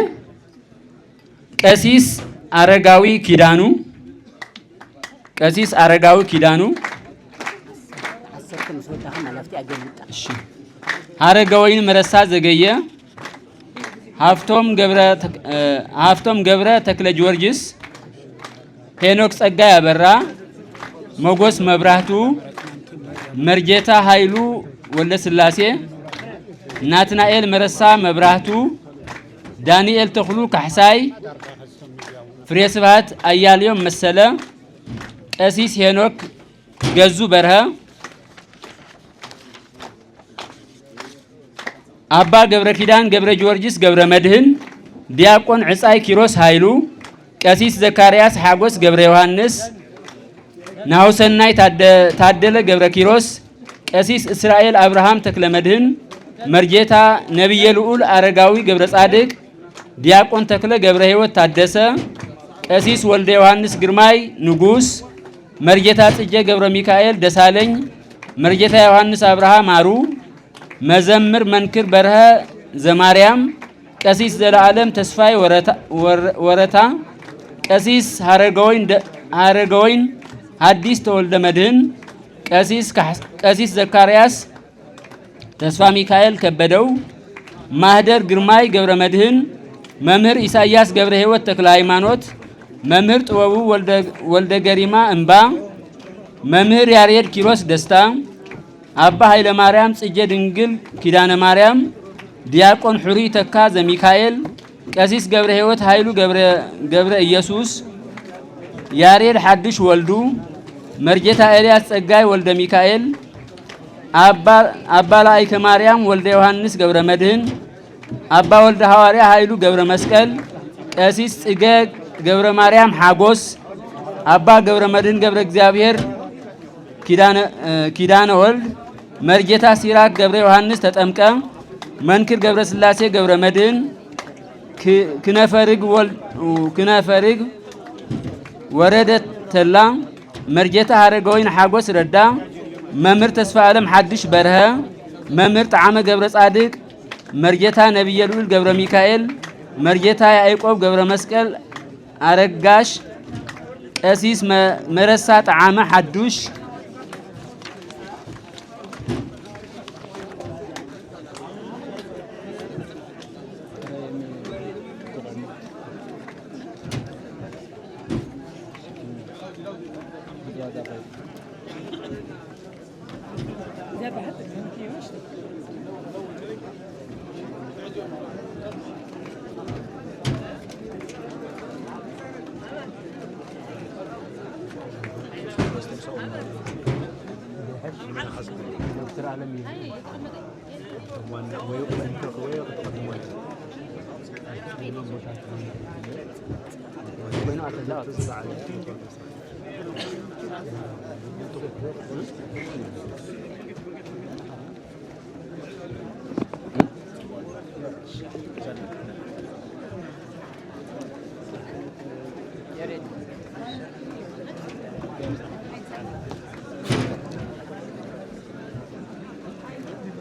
ቀሲስ አረጋዊ ኪዳኑ ቀሲስ አረጋዊ ኪዳኑ እሺ አረጋዊን መረሳ ዘገየ ሀፍቶም ገብረ ተክለ ጊዮርጊስ ሄኖክ ጸጋይ አበራ ሞጎስ መብራቱ መርጌታ ኃይሉ ወልደ ስላሴ ናትናኤል መረሳ መብራቱ ዳንኤል ተኽሉ ካሕሳይ ፍሬ ስብሐት አያሌው መሰለ ቀሲስ ሄኖክ ገዙ በርሀ አባ ገብረ ኪዳን ገብረ ጊዮርጊስ ገብረ መድህን ዲያቆን ዕጻይ ኪሮስ ኃይሉ ቀሲስ ዘካርያስ ሓጎስ ገብረ ዮሐንስ ናሁሰናይ ታደለ ገብረ ኪሮስ ቀሲስ እስራኤል አብርሃም ተክለ መድህን መርጌታ ነብየ ልዑል አረጋዊ ገብረ ጻድቅ ዲያቆን ተክለ ገብረ ሕይወት ታደሰ ቀሲስ ወልደ ዮሐንስ ግርማይ ንጉስ መርጌታ ጽጀ ገብረ ሚካኤል ደሳለኝ መርጌታ ዮሐንስ አብርሃም አሩ መዘምር መንክር በርሀ ዘማርያም ቀሲስ ዘለዓለም ተስፋይ ወረታ ቀሲስ ሀረገወይን ሐዲስ ተወልደ መድህን ቀሲስ ዘካርያስ ተስፋ ሚካኤል ከበደው ማህደር ግርማይ ገብረ መድህን መምህር ኢሳያስ ገብረ ሕይወት ተክለ ሃይማኖት መምህር ጥበቡ ወልደ ገሪማ እንባ መምህር ያሬድ ኪሮስ ደስታ አባ ኃይለ ማርያም ጽጌ ድንግል ኪዳነ ማርያም ዲያቆን ሑሪ ተካ ዘሚካኤል ቀሲስ ገብረ ሕይወት ኃይሉ ገብረ ኢየሱስ ያሬድ ሐድሽ ወልዱ መርጌታ ኤልያስ ጸጋይ ወልደ ሚካኤል አባ ላይከ ማርያም ወልደ ዮሐንስ ገብረ መድህን አባ ወልደ ሐዋርያ ኃይሉ ገብረ መስቀል ቀሲስ ጽጌ ገብረ ማርያም ሓጎስ አባ ገብረ መድህን ገብረ እግዚአብሔር ኪዳነ ወልድ መርጌታ ሲራክ ገብረ ዮሐንስ ተጠምቀ መንክር ገብረ ስላሴ ገብረ መድህን ክነፈርግ ወረደ ተላ መርጌታ ሀረገወይን ሓጎስ ረዳ መምህር ተስፋ ዓለም ሓድሽ በርሀ መምህር ጣዕመ ገብረ ጻድቅ መርጌታ ነብየ ልዑል ገብረ ሚካኤል መርጌታ ያዕቆብ ገብረ መስቀል አረጋሽ ቀሲስ መረሳ ጣዕመ ሓዱሽ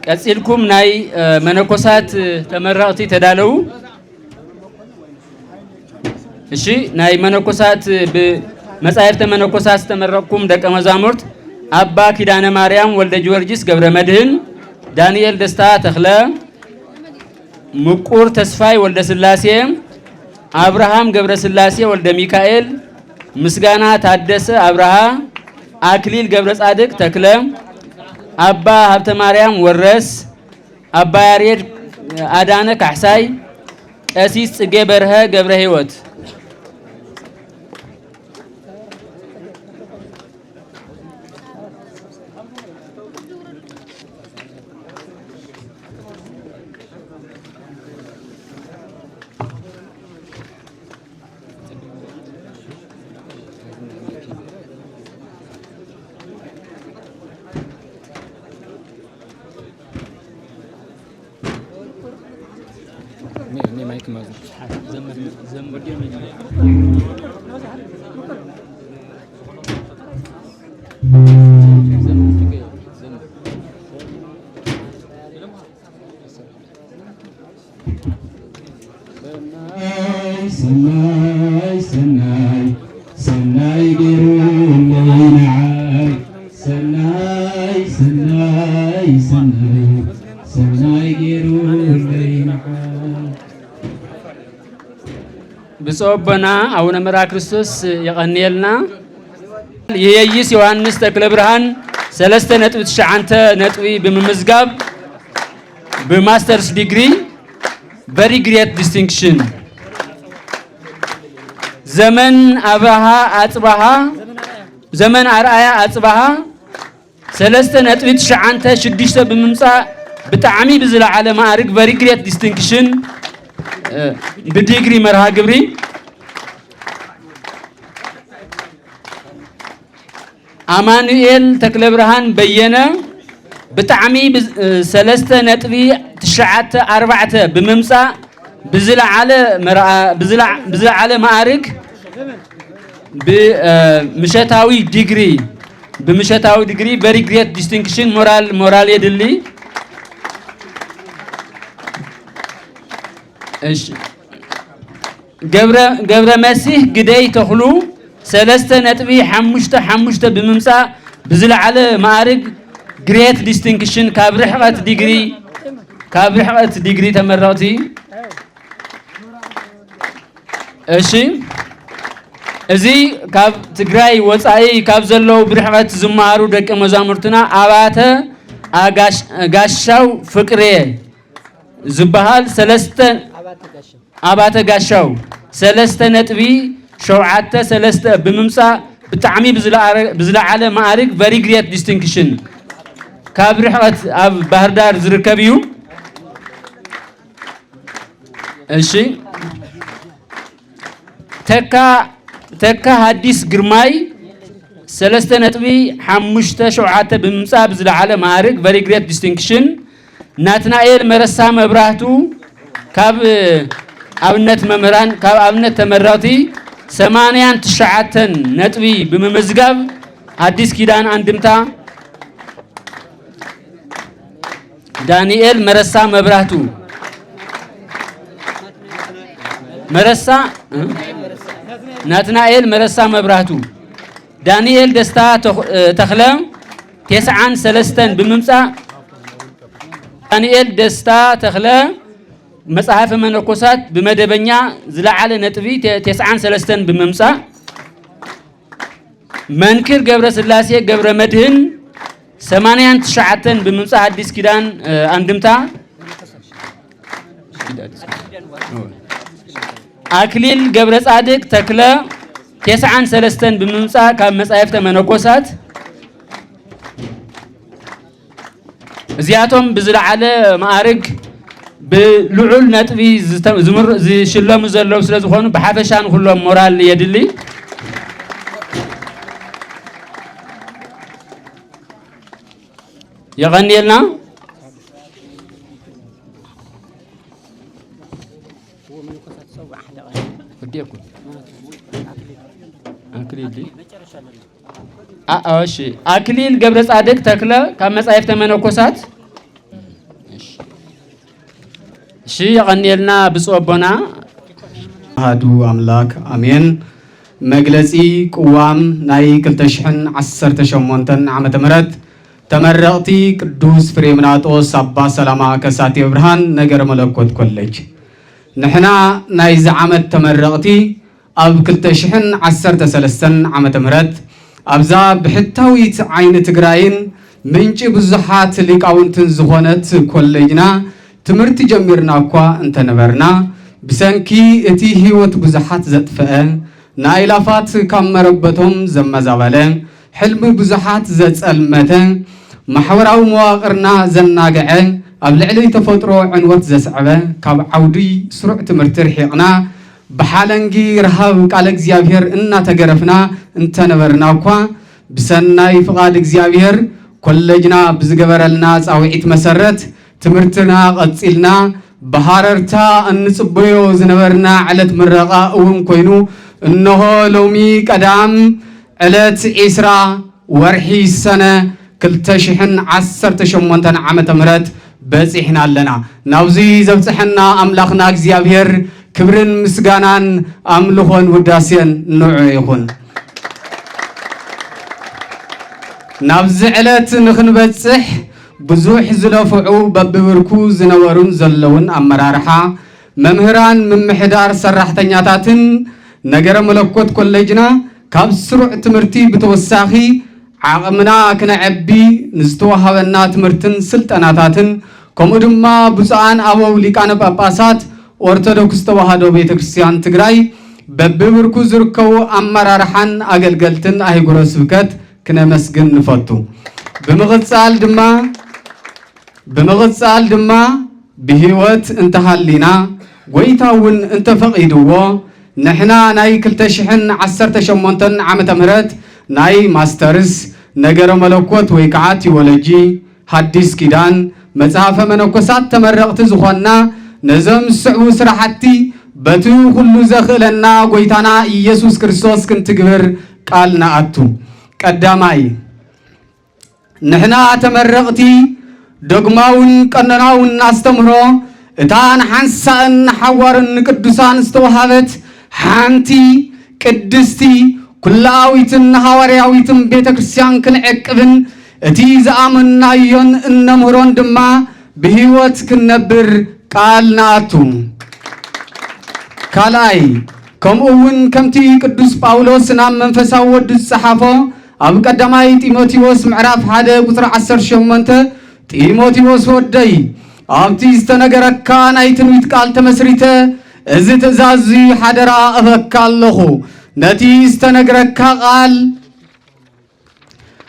ቀጽልኩም ናይ መነኮሳት ተመራቅቲ ተዳለው እሺ ናይ መነኮሳት በመጻሕፍተ መነኮሳት ተመረቅኩም ደቀ መዛሙርት አባ ኪዳነ ማርያም ወልደ ጊዮርጊስ ገብረ መድህን ዳንኤል ደስታ ተክለ ምቁር ተስፋይ ወልደ ስላሴ አብርሃም ገብረ ስላሴ ወልደ ሚካኤል ምስጋና ታደሰ አብርሃ አክሊል ገብረ ጻድቅ ተክለ አባ ሀብተ ማርያም ወረስ አባ ያሬድ አዳነ ካሕሳይ ቀሲስ ጽጌ በርሀ ገብረ ሕይወት ሰናይ ገይሩ ለይናዓይ ሰናይ ገይሩ ለይናዓይ ብፁዕ አቡነ አቡነ መርዓ ክርስቶስ የቀንየልና የየይስ ዮሐንስ ተክለ ብርሃን 3.9 በመመዝጋብ በማስተርስ ዲግሪ very great distinction ዘመን አርአያ አጽባሃ 3.96 በመምጻእ ብጣዕሚ ብዝለዓለ ማዕርግ very great distinction በዲግሪ መርሃ ግብሪ አማኑኤል ተክለ ብርሃን በየነ ብጣዕሚ 3.94 በመምጻእ ብዝለዓለ ማዕርግ በምሸታዊ ዲግሪ very great distinction ሞራል የድሊ እሺ ገብረ መሲህ ግደይ ተኽሉ 3.55 በመምጻእ ብዝለዓለ ማዕርግ great distinction ካብ ርሕቀት ዲግሪ ተመረቕቲ እሺ እዚ ካብ ትግራይ ወፃኢ ካብ ዘለው ብርሕቀት ዝማሃሩ ደቀ መዛሙርትና ጋሻው ፍቅሬ ዝበሃል አባተ ጋሻው 3.73 በመምጻእ ብጣዕሚ ብዝለዓለ ማዕርግ very great distinction ካብ ርሕቀት ኣብ ባህር ዳር ዝርከብ እዩ እሺ ተካ ሐዲስ ግርማይ 3.57 በመምጻእ ብዝለዓለ ማዕርግ very great distinction ናትናኤል መረሳ መብራህቱ ካብ ኣብነት መምህራን ካብ ኣብነት ተመራቲ 89 ነጥቢ በመመዝጋብ አዲስ ኪዳን አንድምታ ዳንኤል መረሳ መብራህቱ ናትናኤል መረሳ መብራህቱ ዳንኤል ደስታ ተክለ 93 በመምጻእ ዳንኤል ደስታ ተክለ መጽሐፈ መነኮሳት በመደበኛ ዝለዓለ ነጥቢ 93 በመምጻእ መንክር ገብረ ስላሴ ገብረ መድህን 89 በመምጻእ አዲስ ኪዳን አንድምታ አክሊል ገብረ ጻድቅ ተክለ 93 በመምጻእ ካብ መጽሐፍተ መነኮሳት እዚያቶም ብዝለዓለ ማዕርግ ብልዑል ነጥቢ ዝሽለሙ ዘለዉ ስለ ዝኾኑ ብሓፈሻ ንኩሎም ሞራል የድሊ يغني لنا أكليل قبل صادق تكلا كم صايف تمنوكوسات شي يغني لنا بصوبنا هادو أملاك أمين مجلسي قوام ناي كلتشحن 18 عام تمرد تمرقتي قدوس فريمناطوس أبا سلاما كساتي برهان نجر ملكوت كولج نحنا نايز عامت تمرقتي أب كلتشحن 13 عام تمرد أبزا بحتاويت عين تجراين منج بزحات لقاونتن زخونت كولجنا تمرتي جميرنا كوا انت نبرنا بسنكي اتي هيوت بزحات زتفأ نايلافات كم مربتهم زمزابالين حلم بزحات زت المتن محوراو مواقرنا زناقعه أبلعلي تفطرو عنوات زسعبه كاب عودي سرع تمرتر حيقنا بحالنجي رهاب قالك زيابير إنا تقرفنا انت نبرناكوا بسناي فقاد زيابير كلجنا بزقبرلنا زاوعيت مسرت تمرتنا قصيلنا بحاررتا النصبيو زنبرنا علت مرقا وهم كوينو إنه لومي قدام علت إسرا ورحي السنة كلتشحن 18 عام تمرت بزحنا لنا ناوزي زبصحنا أملاخنا زيابير كبرن مسغانان أملخون وداسين نوعيخون نابزعلت نخنبتصح بزوح زلفعو بببركو زنورون زلون أمرارحا ممهران من محدار سرحتنياتاتن نجر ملكوت كولجنا كاب سرع تمرتي بتوساخي عقمنا كنا عبي نزتوهاونا تمرتن سلطناتاتن كومدما بزعان أبو ليكان باباسات أورتودوكس توهادو بيت كريستيان تግራይ بببركو زركو أمرارحان أجلجلتن أهيغورو سبكت كنا مسجن نفطو بمغصال دما بهيوت انتهالينا ويتاون انت فقيدوو نحنا ناي كلتشحن 18 عام تمرت ناي ماسترز نجر ملكوت ويكعات يولجي حديث كيدان مصحف منكوسات تمرقت زخنا نزم سعو سرحتي بتو كل زخلنا غويتانا يسوع كريستوس كنتغبر قالنا اتو قداماي نحنا تمرقتي دغماون قنناون استمرو اتان حنسان حوارن قدوسان استوهابت حانتي قدستي كلاويتن حوارياويتن بيت كريستيان كنعقبن اتي زامنايون انمرون دما بهيوت كنبر قالنا اتو كالاي كم اون كمتي قدوس باولوس نام منفساو ودس صحافو أب قدماي تيموتيوس معرف هذا قطر 18 تيموتيوس ودي أبتي استنجركا نايتنويت قال تمسريته إذا تزازي حدرا أفكالله نتي استنجركا قال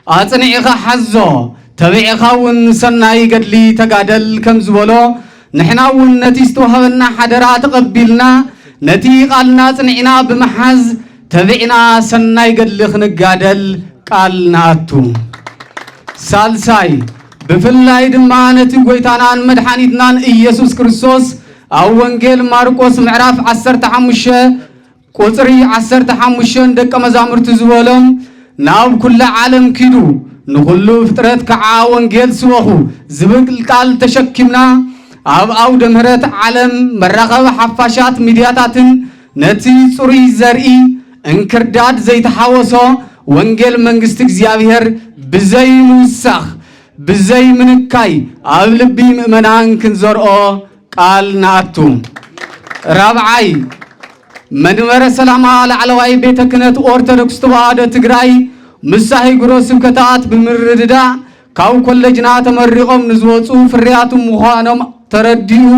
أتنعيخ حزو تبعيخاون سناي قدلي تقادل كم زبولو نحناون نتي استوهبنا حدرا تقبلنا نتي قالنا تنعينا بمحز تبعنا سناي قدلي خنقادل قالنا اتو سالساي بفلاي دمانة قويتانان مدحانيتنان إيسوس كريستوس أو وانجيل ماركوس معراف 15 قطري 15 دك مزامر تزولهم ناو كل عالم كيدو نخلو فترات كعا وانجيل سوخو زبق القال تشكمنا أو دمهرات عالم مرغب حفاشات ميدياتاتن نتي صري زرئي انكرداد زي تحاوسو وانجيل منجست እግዚአብሔር بزي موسخ بزي منكاي أغلبي مؤمنان كنزرኦ قال ناتو رابعاي منور سلاما لعلواي بيت كنت أورتودوكس توهادو تግራይ مساهي غرو سبكتات بمرددا كاو كولجنا تمرقوم نزوصو فرياتم مخانم ترديو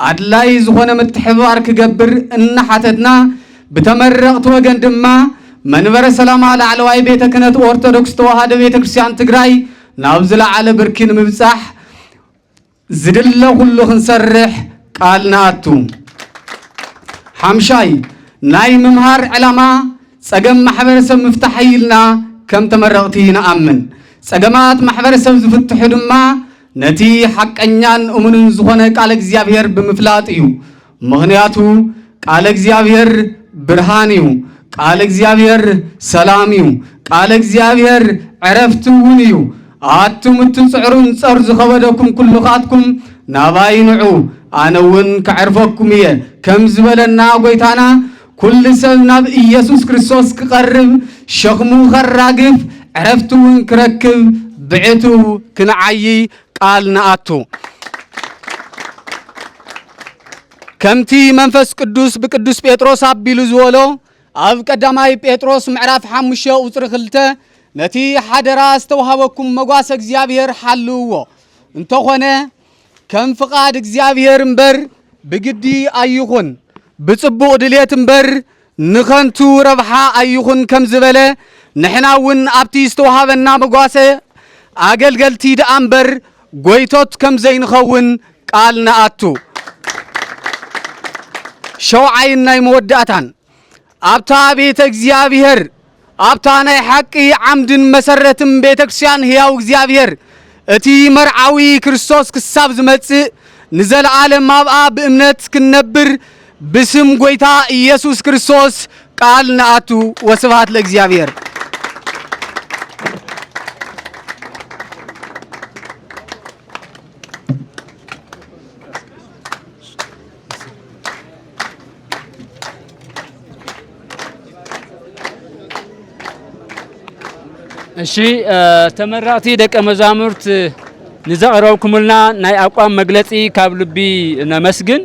أدلاي زخونه متحبار كجبر إن حتتنا بتمرقت وجن دما منور سلاما لعلواي بيت كنت أورتودوكس توهادو بيت كريستيان تግራይ نابزلا على بركين مبصح ዝድለ ኩሉ ክንሰርሕ ቃል ንኣቱ ሓምሻይ ናይ ምምሃር ዕላማ ፀገም ማሕበረሰብ ምፍታሕ ኢልና ከም ተመረቕቲ ንኣምን ፀገማት ማሕበረሰብ ዝፍትሑ ድማ ነቲ ሓቀኛን እሙንን ዝኾነ ቃል እግዚአብሔር ብምፍላጥ እዩ ምኽንያቱ ቃል እግዚአብሔር ብርሃን እዩ ቃል እግዚአብሔር ሰላም እዩ ቃል እግዚአብሔር ዕረፍቲ እውን እዩ ኣቱም እትፅዕሩን ፀር ዝኸበደኩም ኩልኻትኩም ናባይ ንዑ ኣነ እውን ከዕርፈኩም እየ ከም ዝበለና ጎይታና ኩሉ ሰብ ናብ ኢየሱስ ክርስቶስ ክቐርብ ሸኽሙ ከራግፍ ዕረፍቲ እውን ክረክብ ብዕቱ ክንዓይ ቃል ንኣቱ ከምቲ መንፈስ ቅዱስ ብቅዱስ ጴጥሮስ ኣቢሉ ዝበሎ ኣብ ቀዳማይ ጴጥሮስ ምዕራፍ 5 ቁፅሪ 2 ነቲ ሓደራ ዝተዋሃበኩም መጓሰ እግዚአብሔር ሓልውዎ እንተኾነ ከም ፍቃድ እግዚአብሔር እምበር ብግዲ ኣይኹን ብጽቡቕ ድልየት እምበር ንኸንቱ ረብሓ ኣይኹን ከም ዝበለ ንሕና እውን ኣብቲ ዝተዋሃበና መጓሰ ኣገልገልቲ ደኣ እምበር ጎይቶት ከም ዘይንኸውን ቃል ንኣቱ ሸውዓይ ናይ መወዳእታን ኣብታ ቤተ እግዚአብሔር ኣብታ ናይ ሓቂ ዓምድን መሰረትን ቤተ ክርስቲያን ሕያው እግዚአብሔር እቲ መርዓዊ ክርስቶስ ክሳብ ዝመጽእ ንዘለዓለም ኣብኣ ብእምነት ክንነብር ብስም ጎይታ ኢየሱስ ክርስቶስ ቃል ንኣቱ ወስብሐት ለእግዚአብሔር እሺ ተመራቲ ደቀ መዛሙርት ንዘቕረብኩምልና ናይ አቋም መግለጺ ካብ ልቢ ነመስግን